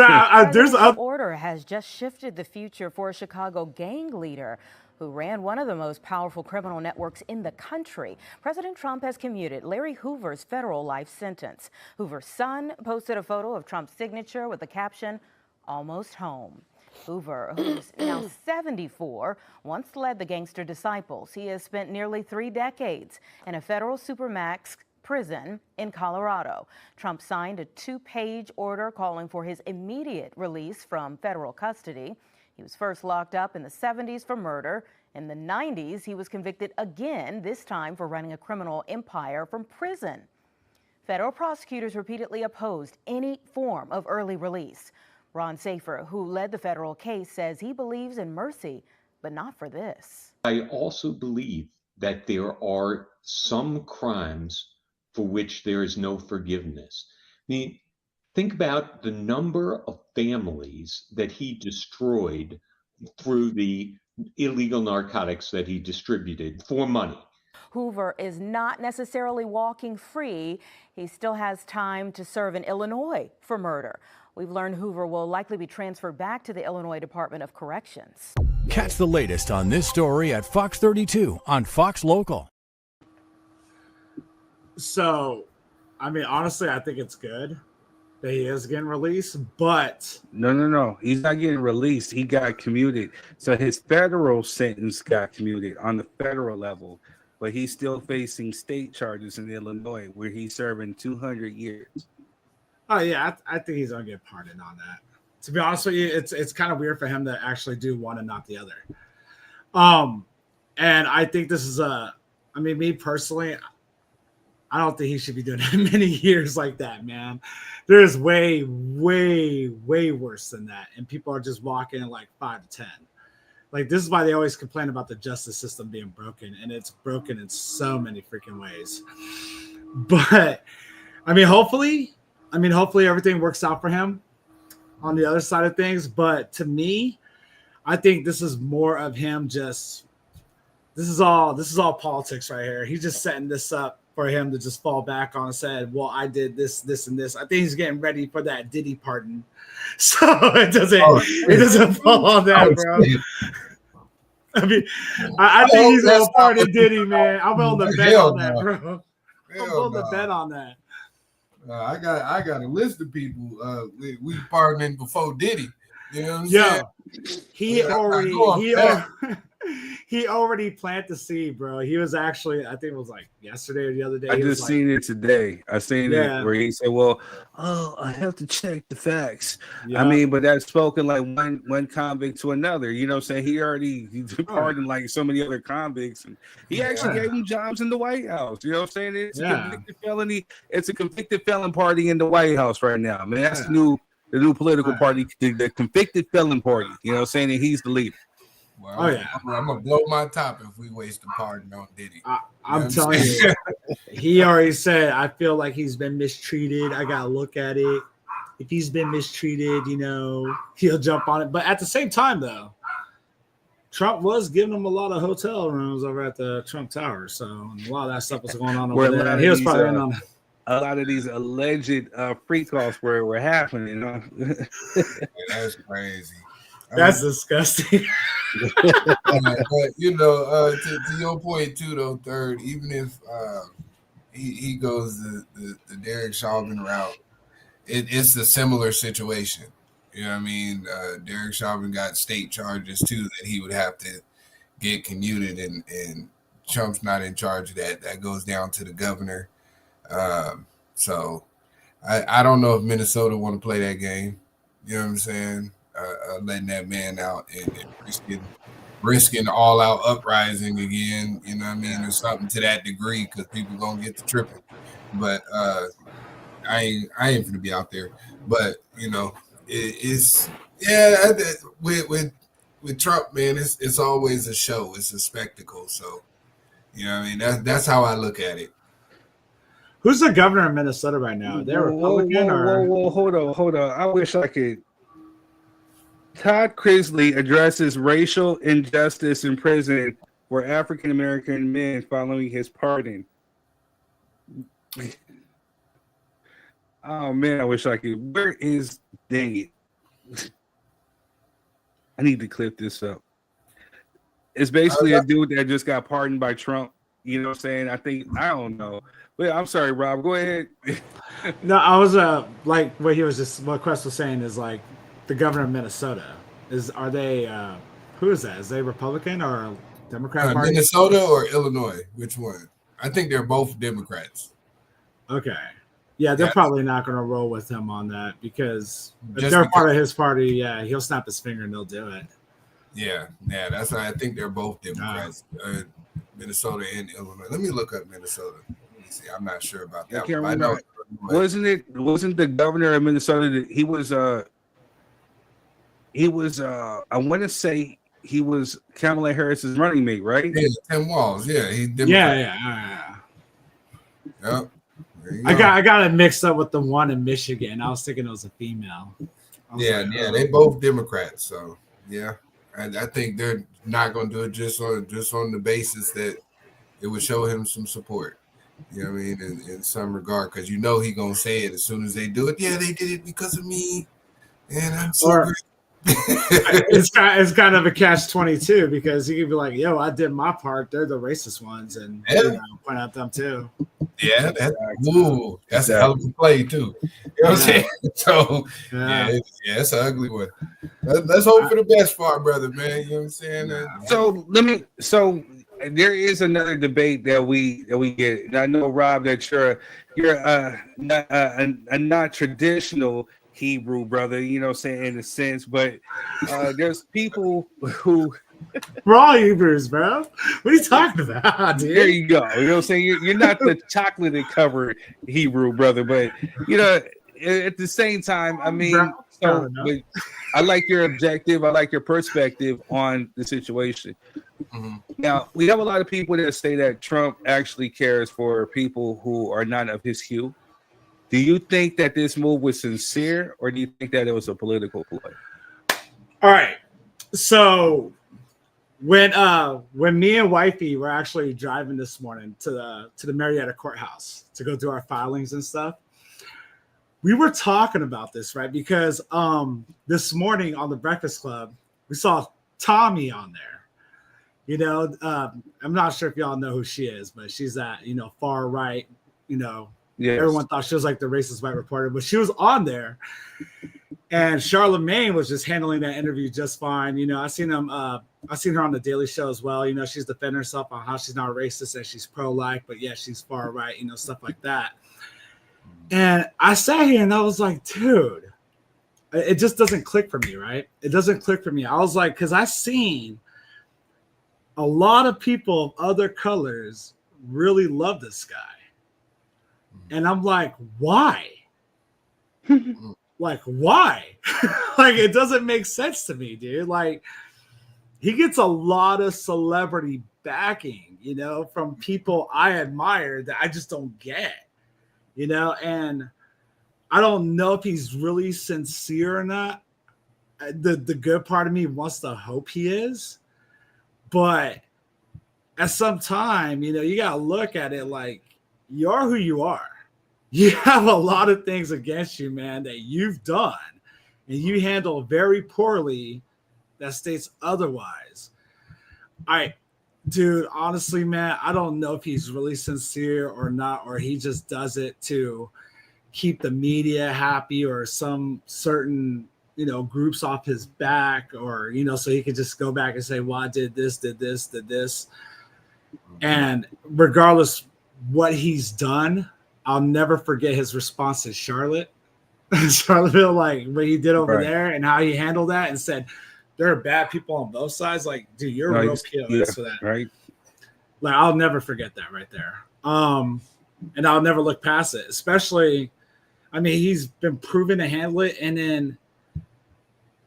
there's a order has just shifted the future for a Chicago gang leader who ran one of the most powerful criminal networks in the country. President Trump has commuted Larry Hoover's federal life sentence. Hoover's son posted a photo of Trump's signature with the caption, "Almost home." Hoover, who's now 74, once led the gangster disciples. He has spent nearly 3 decades in a federal supermax prison in Colorado. Trump signed a 2-page order calling for his immediate release from federal custody. He was first locked up in the 70s for murder. In the 90s, he was convicted again, this time for running a criminal empire from prison. Federal prosecutors repeatedly opposed any form of early release. Ron Safer, who led the federal case, says he believes in mercy, but not for this. I also believe that there are some crimes for which there is no forgiveness. I mean, think about the number of families that he destroyed through the illegal narcotics that he distributed for money. Hoover is not necessarily walking free. He still has time to serve in Illinois for murder. We've learned Hoover will likely be transferred back to the Illinois Department of Corrections. Catch the latest on this story at Fox 32 on Fox Local. So, I mean, honestly, I think it's good that he is getting released, but No. He's not getting released. He got commuted. So his federal sentence got commuted on the federal level, but he's still facing state charges in Illinois where he's serving 200 years. oh yeah, I think he's gonna get pardoned on that. To be honest with you, it's kind of weird for him to actually do one and not the other. And I think this is me personally, I don't think he should be doing many years like that, man. There's way, way, way worse than that. And people are just walking in like 5 to 10. Like, this is why they always complain about the justice system being broken. And it's broken in so many freaking ways. But, hopefully everything works out for him on the other side of things. But to me, I think this is more of him this is all politics right here. He's just setting this up for him to just fall back on and said, well, I did this, and this. I think he's getting ready for that Diddy pardon. So it doesn't fall on that, bro. I think he's going to pardon Diddy, man. I'm willing to bet on that, bro. I'm willing to bet on that. I got a list of people we pardoning before Diddy. You know what I'm saying? He already planted the seed, bro. He was actually, I think it was like yesterday or the other day. I just seen it today. I seen it where he said, well, I have to check the facts. Yeah. But that's spoken like one convict to another. You know what I'm saying? He's pardoned like so many other convicts. And he actually gave him jobs in the White House. You know what I'm saying? It's a convicted felony. It's a convicted felon party in the White House right now. Man, that's the new political party, the convicted felon party. You know what I'm saying? And he's the leader. Well, I'm gonna blow my top if we waste a pardon on Diddy. I'm telling you, he already said, I feel like he's been mistreated. I gotta look at it. If he's been mistreated, he'll jump on it. But at the same time, though, Trump was giving him a lot of hotel rooms over at the Trump Tower. So a lot of that stuff was going on over there. He was probably in on it. A lot of these alleged freak offs were happening. That's crazy. That's disgusting. But to your point too, though, Third, even if he goes the Derek Chauvin route, it's a similar situation. You know what I mean? Derek Chauvin got state charges too that he would have to get commuted, and Trump's not in charge of that. That goes down to the governor. So I don't know if Minnesota want to play that game. You know what I'm saying? Letting that man out and risking all out uprising again, you know what I mean, or something to that degree, because people gonna get to tripping. But I ain't gonna be out there. But it's with Trump, man, it's always a show, it's a spectacle. So that's how I look at it. Who's the governor of Minnesota right now? They're Republican. Whoa, hold on. I wish I could. Todd Crisley addresses racial injustice in prison for African American men following his pardon. Oh man, I wish I could. Where is, dang it? I need to clip this up. It's basically a dude that just got pardoned by Trump. You know what I'm saying? I don't know. But I'm sorry, Rob. Go ahead. No, I was like what Quest was saying is like the governor of Minnesota. Are they who is that? Is they Republican or Democrat Party? Minnesota or Illinois? Which one? I think they're both Democrats. Okay. Yeah, they're probably not going to roll with him on that because if they're part of his party, yeah, he'll snap his finger and they'll do it. Yeah, that's why I think they're both Democrats, Minnesota and Illinois. Let me look up Minnesota. Let me see. I'm not sure about that. I can't remember. Wasn't the governor of Minnesota? He was I want to say he was Kamala Harris's running mate, right? Yeah, Tim Walz. Yeah, he's Yeah. Yep. I got it mixed up with the one in Michigan. I was thinking it was a female. They both Democrats. So yeah, and I think they're not going to do it just on the basis that it would show him some support. You know what I mean? In some regard, because he's going to say it as soon as they do it. Yeah, they did it because of me, and I'm so great. It's kind of a catch-22 because he could be like, "Yo, I did my part. They're the racist ones," and point out them too. Yeah, that's a hell of a play too. You know what I'm saying? So it's an ugly one. Let's hope for the best for our brother, man. You know what I'm saying? So there is another debate that we get. And I know, Rob, that you're a not traditional Hebrew brother, you know what I'm saying, in a sense, but there's people who we're all Hebrews, bro. What are you talking about, dude? There you go. You know what I'm saying? You're not the chocolate covered Hebrew brother, but you know, at the same time, I mean, I like your objective, I like your perspective on the situation. Mm-hmm. Now, we have a lot of people that say that Trump actually cares for people who are not of his hue. Do you think that this move was sincere, or do you think that it was a political play? All right. So when me and wifey were actually driving this morning to the Marietta courthouse to go do our filings and stuff, we were talking about this, right? Because this morning on the Breakfast Club, we saw Tommy on there. You know, I'm not sure if y'all know who she is, but she's that, you know, far right, you know. Yes. Everyone thought she was like the racist white reporter, but she was on there. And Charlamagne was just handling that interview just fine. You know, I seen her on the Daily Show as well. You know, she's defending herself on how she's not racist and she's pro-life, but yeah, she's far right, you know, stuff like that. And I sat here and I was like, dude, it just doesn't click for me, right? It doesn't click for me. I was like, because I've seen a lot of people of other colors really love this guy. And I'm like, why? Like, why? Like, it doesn't make sense to me, dude. Like, he gets a lot of celebrity backing, you know, from people I admire that I just don't get, you know, and I don't know if he's really sincere or not. The good part of me wants to hope he is, but at some time, you know, you got to look at it like you are who you are. You have a lot of things against you, man, that you've done and you handle very poorly that states otherwise. Dude, honestly, man, I don't know if he's really sincere or not, or he just does it to keep the media happy or some certain, you know, groups off his back, or, you know, so he can just go back and say, well, I did this. And regardless what he's done, I'll never forget his response to Charlottesville, like what he did over there and how he handled that and said, there are bad people on both sides. Like, dude, you're real POS for that. Right. Like, I'll never forget that right there. And I'll never look past it, especially, I mean, he's been proven to handle it. And then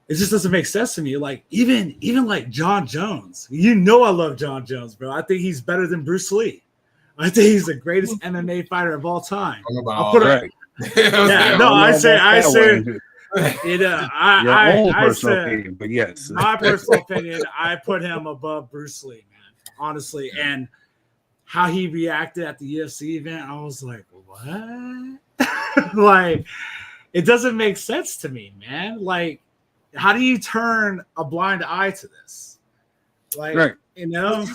it just doesn't make sense to me. Like, even like John Jones, you know, I love John Jones, bro. I think he's better than Bruce Lee. I think he's the greatest MMA fighter of all time. I said, you know, I said, opinion, but yes, my personal opinion, I put him above Bruce Lee, man, honestly. And how he reacted at the UFC event, I was like, what? Like, it doesn't make sense to me, man. Like, how do you turn a blind eye to this? Like, You know,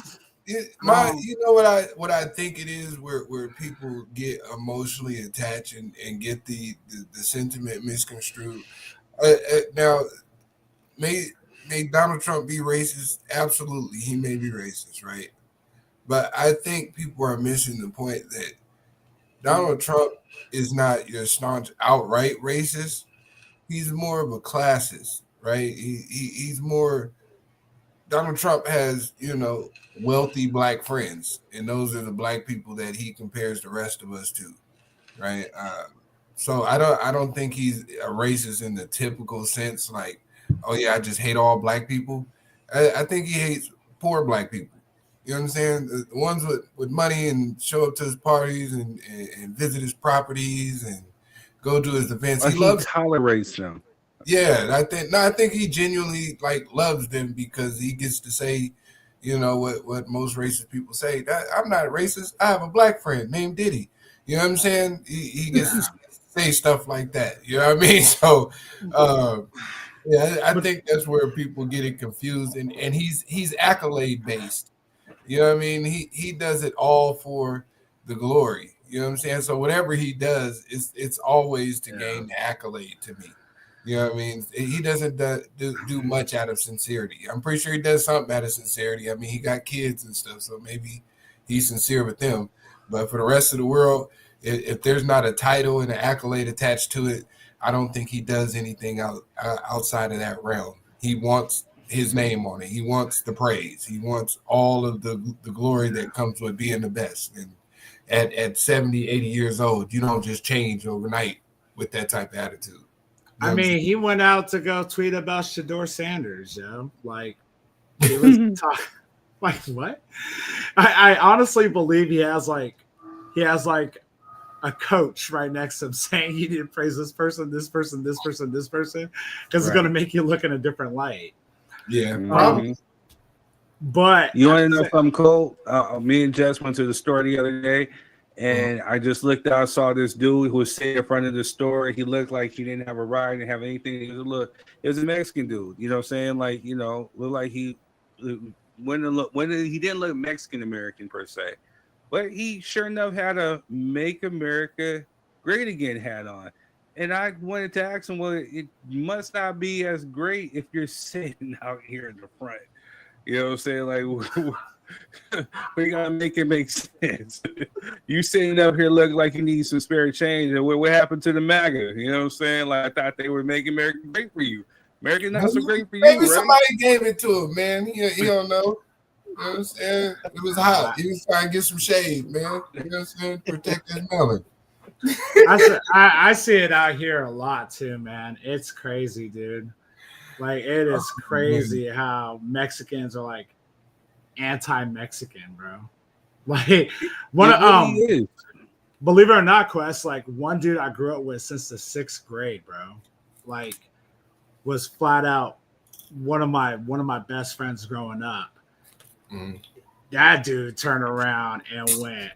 you know what I think it is where people get emotionally attached and get the sentiment misconstrued. Now, may Donald Trump be racist? Absolutely, he may be racist, right? But I think people are missing the point that Donald Trump is not your staunch outright racist. He's more of a classist, right? He's more. Donald Trump has, wealthy black friends, and those are the black people that he compares the rest of us to, right? So I don't think he's a racist in the typical sense, like, oh yeah, I just hate all black people. I think he hates poor black people. You know what I'm saying? The ones with money and show up to his parties and visit his properties and go to his events. He loves tolerates them. Yeah, I think he genuinely loves them because he gets to say, what most racist people say. That I'm not racist. I have a black friend named Diddy. You know what I'm saying? He gets to say stuff like that. You know what I mean? So, yeah, I think that's where people get it confused. And he's accolade based. You know what I mean? He does it all for the glory. You know what I'm saying? So whatever he does, it's always to gain the accolade to me. You know what I mean? He doesn't do much out of sincerity. I'm pretty sure he does something out of sincerity. I mean, he got kids and stuff, so maybe he's sincere with them. But for the rest of the world, if there's not a title and an accolade attached to it, I don't think he does anything outside of that realm. He wants his name on it. He wants the praise. He wants all of the glory that comes with being the best. And at 70, 80 years old, you don't just change overnight with that type of attitude. I mean, he went out to go tweet about Shador Sanders, like he was talking, like what? I honestly believe he has like a coach right next to him saying you need to praise this person, this person, this person, this person, because it's going to make you look in a different light. Yeah, probably. But you want to know something cool? Me and Jess went to the store the other day. And I just looked out, saw this dude who was sitting in front of the store. He looked like he didn't have a ride, didn't have anything. It was a Mexican dude, you know what I'm saying? Like, looked like he didn't look Mexican American per se, but he sure enough had a Make America Great Again hat on. And I wanted to ask him, well, it must not be as great if you're sitting out here in the front. You know what I'm saying? Like, we gotta make it make sense. You sitting up here looking like you need some spare change, and what happened to the MAGA? You know what I'm saying? Like, I thought they were making America great for you. America not so great for you. Maybe right? somebody gave it to him, man. He don't know. You know what I'm saying? It was hot. He was trying to get some shade, man. You know what I'm saying? Protect his melon. I see it out here a lot too, man. It's crazy, dude. Like, it is crazy how Mexicans are like anti-Mexican, bro. Like, believe it or not, Quest, like one dude I grew up with since the 6th grade, bro, like was flat out one of my best friends growing up. That dude turned around and went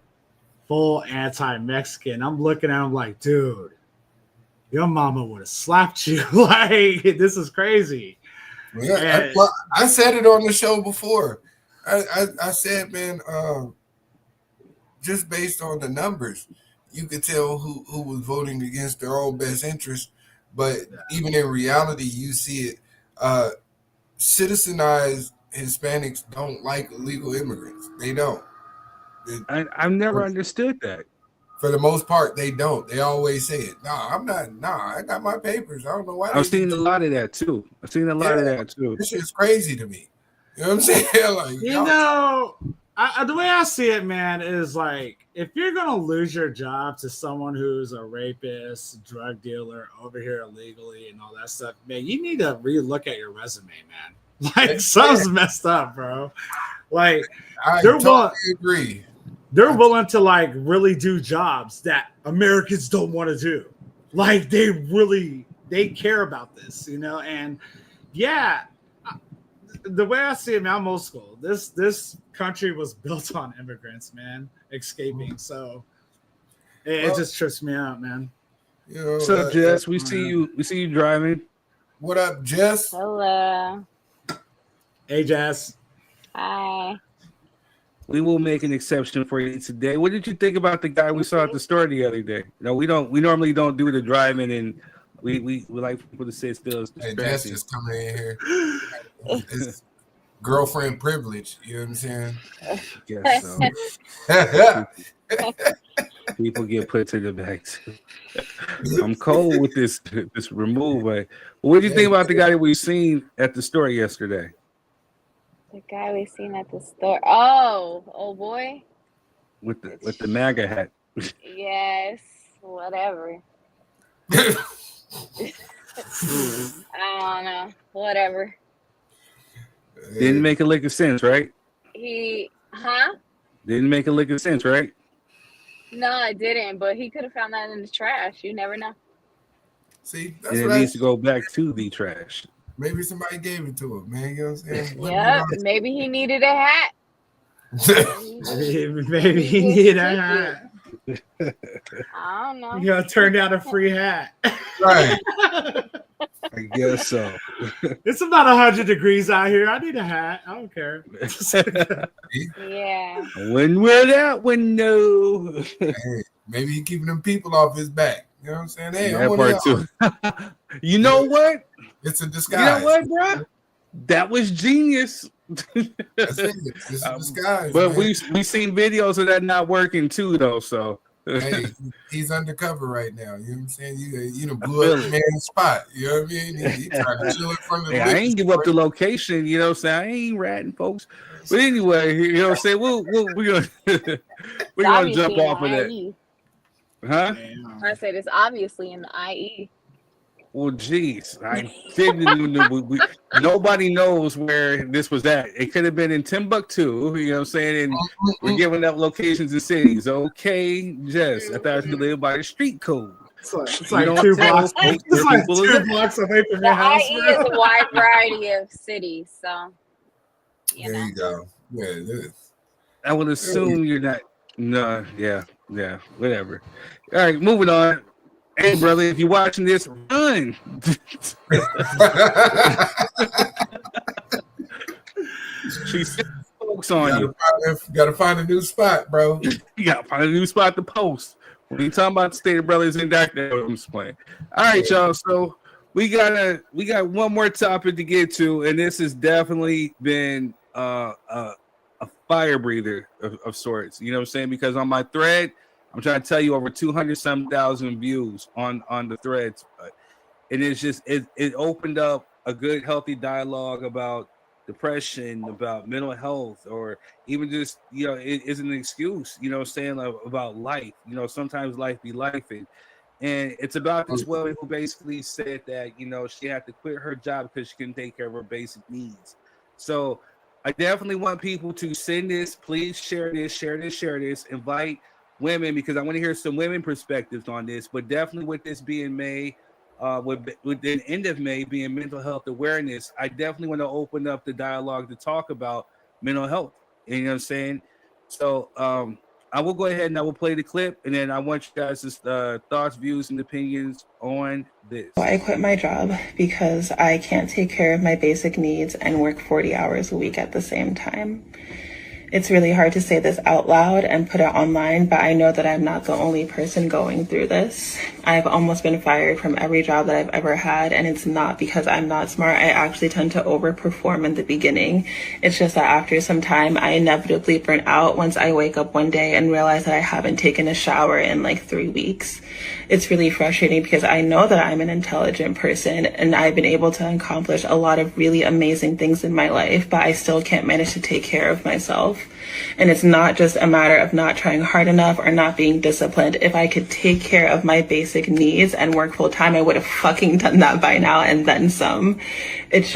full anti-Mexican. I'm looking at him like, dude, your mama would have slapped you. Like, this is crazy. Yeah, I said it on the show before. I said, man, just based on the numbers, you could tell who was voting against their own best interest. But even in reality, you see it. Citizenized Hispanics don't like illegal immigrants. They don't. I've never understood that. For the most part, they don't. They always say it. I'm not. I got my papers. I don't know why. I've seen a lot of that too. This shit's crazy to me. You know what I'm saying? Like, the way I see it, man, is like, if you're gonna lose your job to someone who's a rapist, drug dealer, over here illegally, and all that stuff, man, you need to relook at your resume, man. Like, something's messed up, bro. Like, I totally agree. They're willing to like really do jobs that Americans don't want to do. Like, they care about this, and yeah. The way I see it, man, I'm old school. This country was built on immigrants, man, escaping. So it just trips me out, man. What's up, Jess? We see you driving. What up, Jess? Hello. Hey, Jess. Hi. We will make an exception for you today. What did you think about the guy we saw at the store the other day? No, we normally don't do the driving, and we like people to sit still. Hey, Jess just coming in here. It's girlfriend privilege. You know what I'm saying? Yes. So. People get put to the back too. I'm cold with this remove. But what did you think about the guy that we seen at the store yesterday? The guy we seen at the store. Oh boy. With the MAGA hat. Yes, whatever. I don't know. Whatever. Didn't make a lick of sense, right? Didn't make a lick of sense, right? No, it didn't. But he could have found that in the trash. You never know. See, that's and it needs to go back to the trash. Maybe somebody gave it to him, man. You know what I'm saying? Yeah, maybe he needed a hat. Maybe he needed a hat. I don't know. You gotta turn down a free hat. Right. I guess so. It's about 100 degrees out here. I need a hat. I don't care. Yeah. When we're that window. Hey, maybe he keeping them people off his back. You know what I'm saying? Hey, that part too. You know what? It's a disguise. You know what, bro? That was genius. That's it. It's a disguise. But man. we seen videos of that not working too, though. So hey, he's undercover right now. You know what I'm saying? You know, blew up the man's spot. You know what I mean? He trying to chill in front of the I ain't give up the location. You know what I'm saying? I ain't ratting, folks. But anyway, you know what I'm saying? We're gonna jump off of that. Huh? I said it's obviously in the IE. Well, geez, I didn't know. Nobody knows where this was at. It could have been in Timbuktu, you know what I'm saying? And we're giving up locations in cities. Okay, Jess, I thought you live by the street code. It's like 2 blocks. It's like 2 blocks away from your house. The IE is a wide variety of cities, so there you go. Yeah, it is. I would assume you're not. No, yeah, whatever. All right, moving on. Hey, brother, if you're watching this, run. She said folks on you. Gotta find a new spot, bro. You gotta find a new spot to post. When you talking about the State of Brothers and Doctor, I'm just playing. All right, y'all. So we got one more topic to get to, and this has definitely been a fire breather of sorts. You know what I'm saying? Because on my thread, I'm trying to tell you over 200,000 views on the threads, and it's just it opened up a good healthy dialogue about depression, about mental health, or even just it isn't an excuse. You know what I'm saying, about life. You know, sometimes life be life, and it's about this woman who basically said that she had to quit her job because she couldn't take care of her basic needs. So I definitely want people to send this. Please share this. Invite women, because I want to hear some women perspectives on this. But definitely with this being May, with the end of May being Mental Health Awareness, I definitely want to open up the dialogue to talk about mental health. You know what I'm saying? So I will go ahead and I will play the clip, and then I want you guys' thoughts, views, and opinions on this. I quit my job because I can't take care of my basic needs and work 40 hours a week at the same time. It's really hard to say this out loud and put it online, but I know that I'm not the only person going through this. I've almost been fired from every job that I've ever had, and it's not because I'm not smart. I actually tend to overperform in the beginning. It's just that after some time, I inevitably burn out once I wake up one day and realize that I haven't taken a shower in like 3 weeks. It's really frustrating because I know that I'm an intelligent person and I've been able to accomplish a lot of really amazing things in my life, but I still can't manage to take care of myself. And it's not just a matter of not trying hard enough or not being disciplined. If I could take care of my basic needs and work full time, I would have fucking done that by now and then some. It's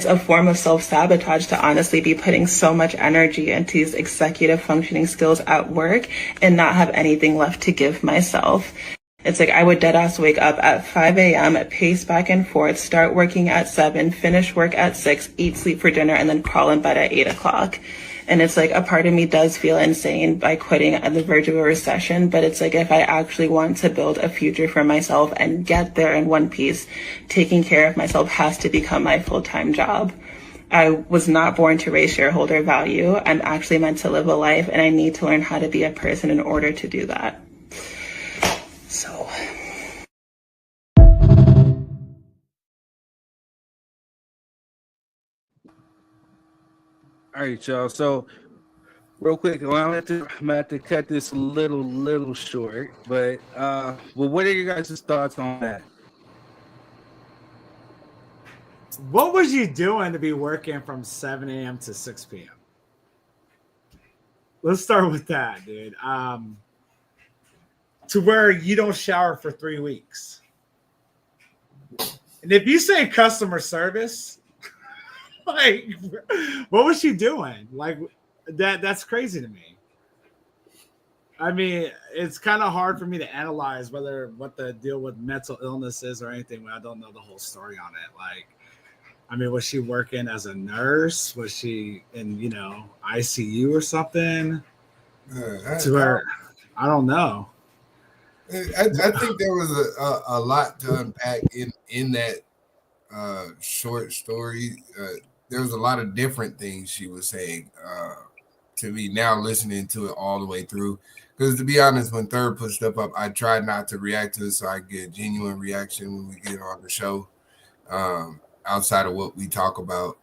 a form of self-sabotage to honestly be putting so much energy into these executive functioning skills at work and not have anything left to give myself. It's like I would deadass wake up at 5 a.m., pace back and forth, start working at 7, finish work at 6, eat, sleep for dinner, and then crawl in bed at 8 o'clock. And it's like a part of me does feel insane by quitting at the verge of a recession. But it's like if I actually want to build a future for myself and get there in one piece, taking care of myself has to become my full-time job. I was not born to raise shareholder value. I'm actually meant to live a life, and I need to learn how to be a person in order to do that. So. All right, y'all. So, real quick, well, I'm gonna have to cut this a little short, but what are your guys' thoughts on that? What was you doing to be working from 7 a.m. to 6 p.m.? Let's start with that, dude. To where you don't shower for 3 weeks. And if you say customer service, like, what was she doing? Like, that's crazy to me. I mean, it's kind of hard for me to analyze what the deal with mental illness is or anything when I don't know the whole story on it. Like, I mean, was she working as a nurse? Was she in, ICU or something? I don't know. I think there was a lot to unpack in that short story. There was a lot of different things she was saying to me now listening to it all the way through. Because to be honest, when Third put stuff up, I try not to react to it so I get genuine reaction when we get on the show. Outside of what we talk about,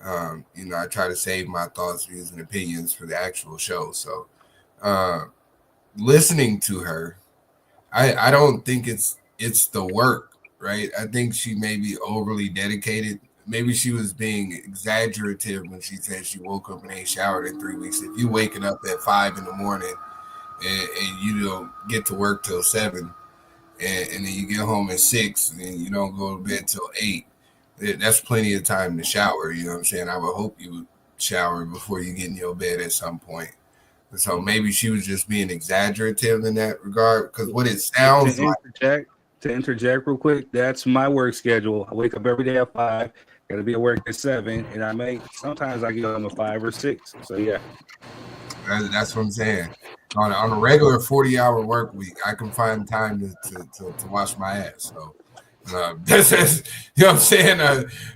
I try to save my thoughts, views, and opinions for the actual show. So listening to her, I don't think it's the work, right? I think she may be overly dedicated. Maybe she was being exaggerative when she said she woke up and ain't showered in 3 weeks. If you waking up at 5 in the morning and you don't get to work till 7, and then you get home at 6 and you don't go to bed till 8, that's plenty of time to shower. You know what I'm saying? I would hope you would shower before you get in your bed at some point. So maybe she was just being exaggerative in that regard, because what it sounds like. To interject real quick, that's my work schedule. I wake up every day at 5, got to be at work at 7, and sometimes I get home at 5 or 6. So yeah, that's what I'm saying. On a regular 40-hour work week, I can find time to wash my ass. So that's you know what I'm saying.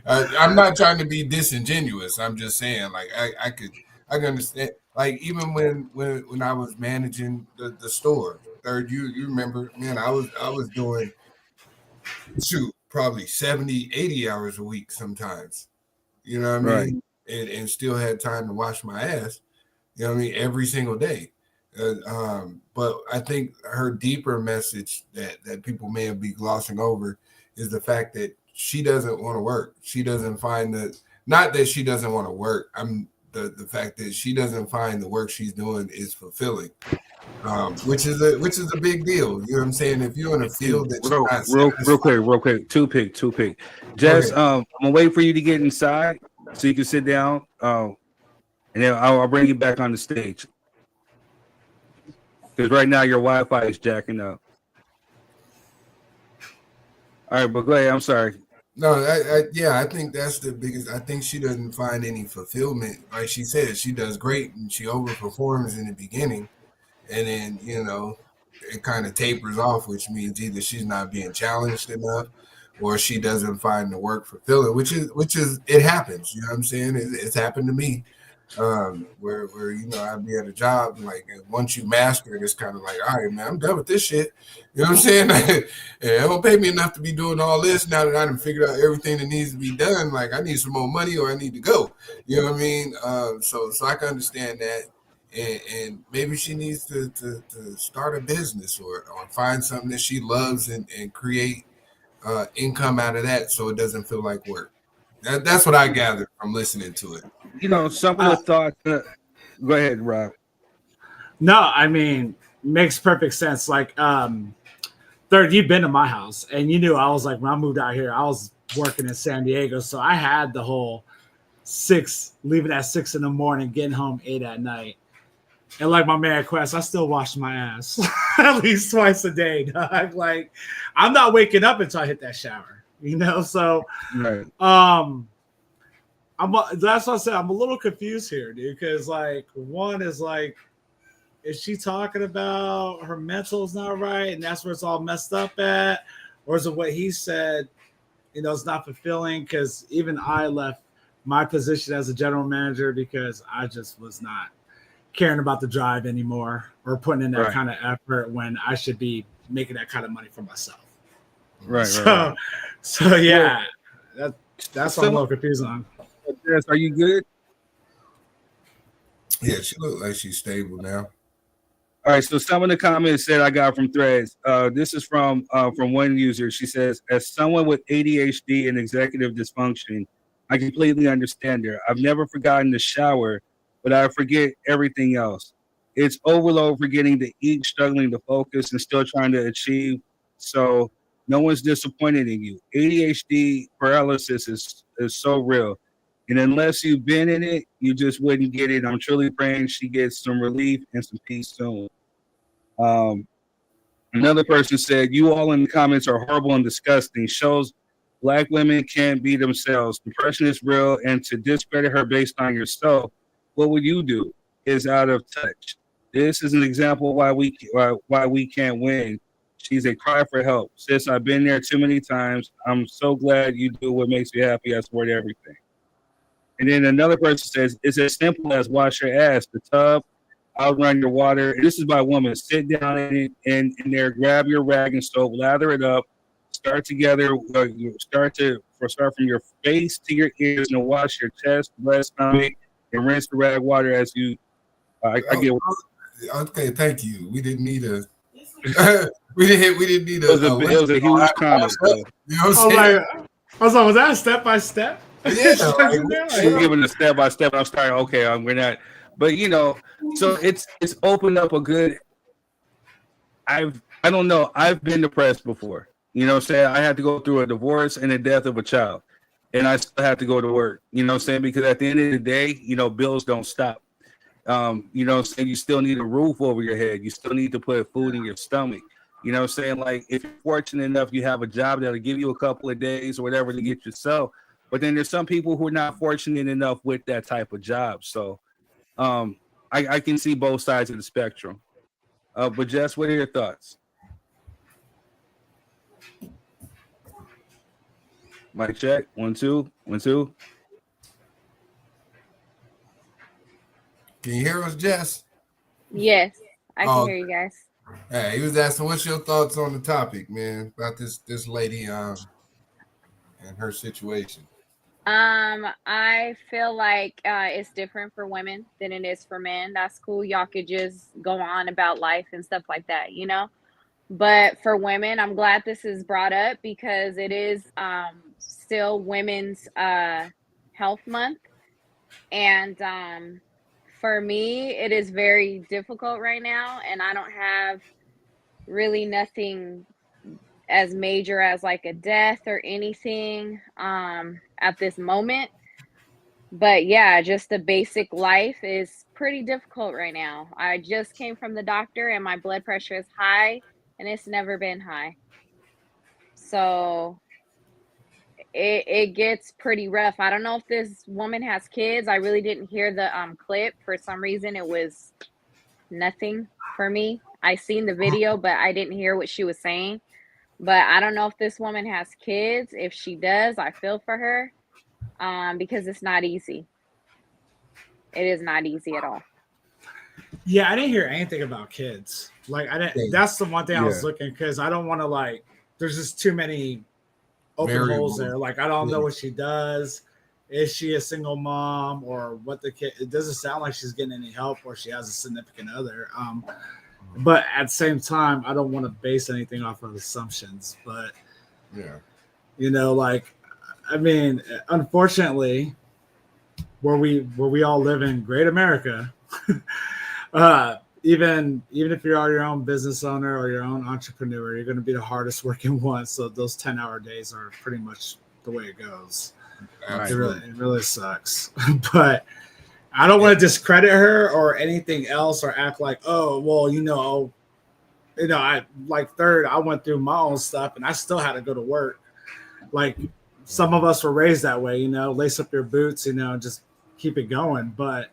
I'm not trying to be disingenuous. I'm just saying, like, I can understand. Like, even when I was managing the store, Third, you remember, man, I was doing probably 70, 80 hours a week sometimes. You know what I mean? And still had time to wash my ass. You know what I mean? Every single day. But I think her deeper message that people may be glossing over is the fact that she doesn't want to work. She doesn't find not that she doesn't want to work. The fact that she doesn't find the work she's doing is fulfilling, which is a big deal. You know what I'm saying? If you're in a field that real quick, two pick. Jess, I'm gonna wait for you to get inside so you can sit down, and then I'll bring you back on the stage. Because right now your Wi-Fi is jacking up. All right, but go ahead. I'm sorry. No, I think that's the biggest. I think she doesn't find any fulfillment. Like she said, she does great and she overperforms in the beginning, and then it kind of tapers off, which means either she's not being challenged enough, or she doesn't find the work fulfilling. Which is it happens. You know what I'm saying? It's happened to me. Where I'd be at a job, like, once you master it, it's kind of like, all right, man, I'm done with this shit. You know what I'm saying? It don't pay me enough to be doing all this now that I done figured out everything that needs to be done. Like, I need some more money or I need to go. You know what I mean? So I can understand that. And maybe she needs to start a business or find something that she loves and create income out of that, so it doesn't feel like work. That's what I gathered from listening to it. Some of the thoughts. Go ahead, Rob. No, I mean, makes perfect sense. Like, Third, you've been to my house, and you knew I was like, when I moved out here, I was working in San Diego, so I had the whole 6, leaving at 6 in the morning, getting home 8 at night. And like my man Quest, I still wash my ass at least twice a day, dog. Like, I'm not waking up until I hit that shower. So right. That's what I said. I'm a little confused here, dude, because like, one is like, is she talking about her mental's not right and that's where it's all messed up at, or is it what he said? It's not fulfilling? Because even I left my position as a general manager because I just was not caring about the drive anymore or putting in that kind of effort when I should be making that kind of money for myself. So yeah, that's what I'm a little confused on. Yes, are you good? Yeah, she looks like she's stable now. All right, so some of the comments that I got from threads. This is from one user. She says, as someone with ADHD and executive dysfunction, I completely understand her. I've never forgotten the shower, but I forget everything else. It's overload, forgetting to eat, struggling to focus, and still trying to achieve. So no one's disappointed in you. ADHD paralysis is so real. And unless you've been in it, you just wouldn't get it. I'm truly praying she gets some relief and some peace soon. Another person said, you all in the comments are horrible and disgusting. Shows Black women can't be themselves. Depression is real, and to discredit her based on yourself, what would you do? Is out of touch. This is an example why we can't win. She's a cry for help. Sis, I've been there too many times. I'm so glad you do what makes you happy. I support everything. And then another person says, it's as simple as wash your ass, the tub, outrun your water. And this is by a woman. Sit down in there, grab your rag and soap, lather it up, start together. Start from your face to your ears and wash your chest, breast, stomach, and rinse the rag water as you. I get. Okay, thank you. We didn't need a. we didn't need a. It was a huge comment. You know what I'm saying? Was that a step by step? Yeah, she's giving a step by step. I'm starting. Okay, we're not. But so it's opened up a good. I don't know. I've been depressed before. You know what I'm saying? I had to go through a divorce and the death of a child, and I still have to go to work. You know what I'm saying? Because at the end of the day, bills don't stop. You know what I'm saying? You still need a roof over your head. You still need to put food in your stomach. You know what I'm saying? Like, if you're fortunate enough, you have a job that'll give you a couple of days or whatever to get yourself. But then there's some people who are not fortunate enough with that type of job. So I can see both sides of the spectrum. But Jess, what are your thoughts? Mic check. 1 2 1 2. Can you hear us, Jess? Yes, I can hear you guys. Hey, he was asking, what's your thoughts on the topic, man, about this lady and her situation? I feel like it's different for women than it is for men. That's cool. Y'all could just go on about life and stuff like that, But for women, I'm glad this is brought up because it is still Women's Health Month. And for me, it is very difficult right now. And I don't have really nothing as major as like a death or anything at this moment. But yeah, just the basic life is pretty difficult right now. I just came from the doctor and my blood pressure is high and it's never been high. So it gets pretty rough. I don't know if this woman has kids. I really didn't hear the clip. For some reason, it was nothing for me. I seen the video, but I didn't hear what she was saying. But I don't know if this woman has kids. If she does, I feel for her because it's not easy. It is not easy at all. Yeah, I didn't hear anything about kids. Like, I didn't. That's the one thing I was looking, because I don't want to, there's just too many open holes there. Like, I don't know what she does. Is she a single mom, or what the kid? It doesn't sound like she's getting any help, or she has a significant other. But at the same time, I don't want to base anything off of assumptions. But unfortunately, where we all live in great America, even if you're your own business owner or your own entrepreneur, you're going to be the hardest working one. So those 10-hour days are pretty much the way it goes. It really sucks. But I don't want to discredit her or anything else, or act like, oh, well, I went through my own stuff and I still had to go to work. Like, some of us were raised that way, lace up your boots, just keep it going. But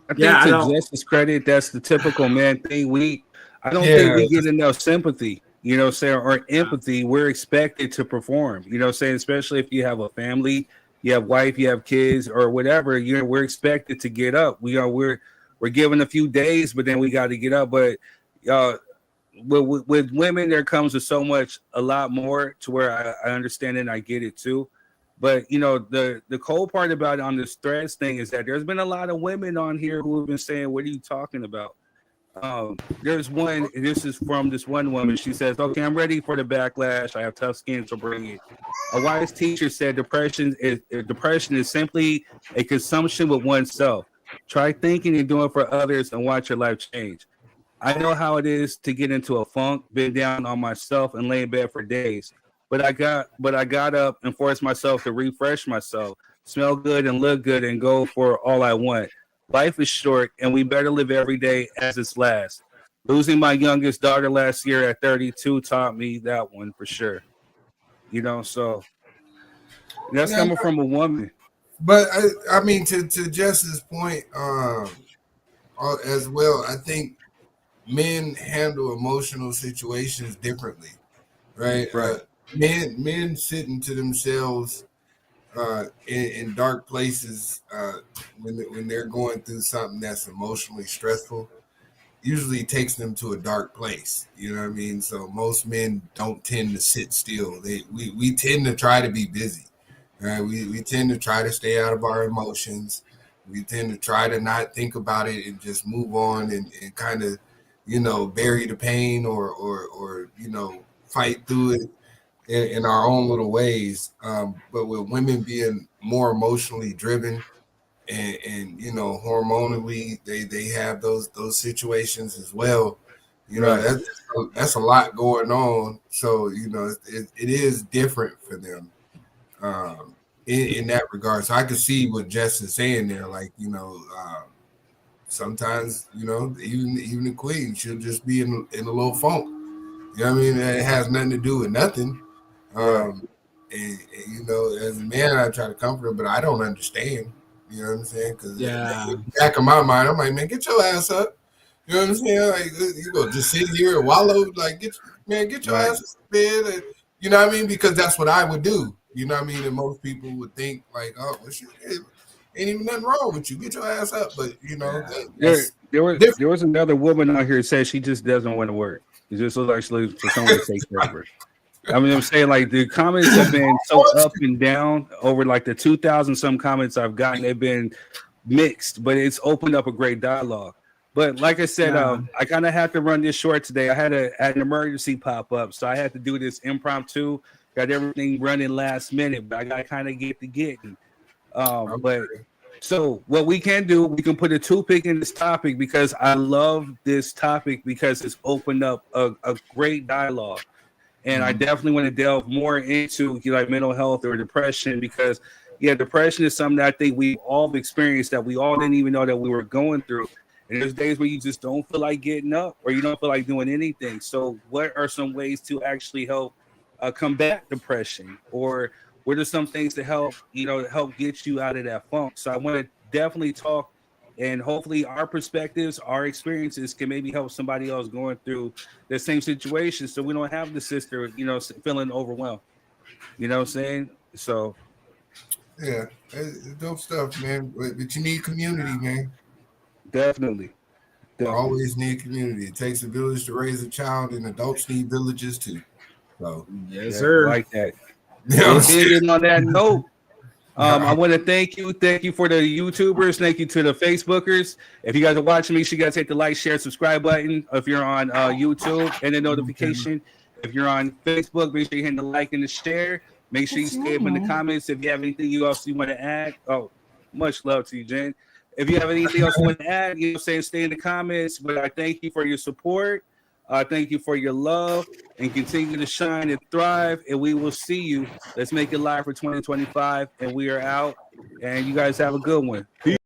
I think to Jess's credit, that's the typical man thing. I don't think we get enough sympathy, or empathy. We're expected to perform, especially if you have a family, you have wife, you have kids, or whatever, we're expected to get up. We're given a few days, but then we got to get up. But with women, there comes with a lot more to where I understand it and I get it too. But the cold part about it on this threads thing is that there's been a lot of women on here who have been saying, "What are you talking about?" There's one. This is from this one woman. She says, "Okay, I'm ready for the backlash. I have tough skin, so bring it." A wise teacher said, "Depression is simply a consumption with oneself. Try thinking and doing for others, and watch your life change." I know how it is to get into a funk, been down on myself, and lay in bed for days. But I got up and forced myself to refresh myself, smell good and look good, and go for all I want. Life is short, and we better live every day as its last. Losing my youngest daughter last year at 32 taught me that one for sure. So that's coming from a woman. But I mean, to Jess's point, as well, I think men handle emotional situations differently, right? Right. Men sitting to themselves in dark places when they're going through something that's emotionally stressful usually takes them to a dark place. You know what I mean? So most men don't tend to sit still. We tend to try to be busy, right? We tend to try to stay out of our emotions. We tend to try to not think about it and just move on and kind of, bury the pain or fight through it in our own little ways. But with women being more emotionally driven and hormonally, they have those situations as well. Right. That's a lot going on. So it is different for them in that regard. So I can see what Jess is saying there. Like sometimes even the queen, she'll just be in a little funk. You know what I mean? It has nothing to do with nothing. And as a man, I try to comfort her, but I don't understand. You know what I'm saying? Because in the back of my mind, I'm like, man, get your ass up. You know what I'm saying? Like, you go just sit here and wallow. Like, get your ass up in bed. And, you know what I mean? Because that's what I would do. You know what I mean? And most people would think like, oh, well, shit, ain't even nothing wrong with you. Get your ass up. But there was another woman out here that said she just doesn't want to work. It just looks like she's looking for someone to take care of her. I mean, I'm saying like the comments have been so up and down over like the 2,000 some comments I've gotten. They've been mixed, but it's opened up a great dialogue. But like I said, I kind of had to run this short today. I had an emergency pop up, so I had to do this impromptu. Got everything running last minute, but I got to kind of get to getting. But so what we can do, we can put a toothpick in this topic because I love this topic because it's opened up a great dialogue. And I definitely want to delve more into like mental health or depression because, depression is something that I think we've all experienced that we all didn't even know that we were going through. And there's days where you just don't feel like getting up or you don't feel like doing anything. So what are some ways to actually help combat depression, or what are some things to help get you out of that funk? So I want to definitely talk, and hopefully our perspectives, our experiences can maybe help somebody else going through the same situation, so we don't have the sister, feeling overwhelmed. You know what I'm saying? So yeah, it's dope stuff, man. But you need community, man. Definitely. Always need community. It takes a village to raise a child, and adults need villages too. So yes, sir. Like that. And on that note, I want to thank you for the YouTubers. Thank you to the Facebookers. If you guys are watching me, you guys hit the like, share, subscribe button. If you're on YouTube, and the notification. If you're on Facebook, make sure you hit the like and the share. Make sure you stay up in the comments if you have anything else you want to add. Oh, much love to you, Jen. If you have anything else you want to add, stay in the comments. But I thank you for your support. Thank you for your love, and continue to shine and thrive. And we will see you. Let's make it live for 2025. And we are out. And you guys have a good one. Peace.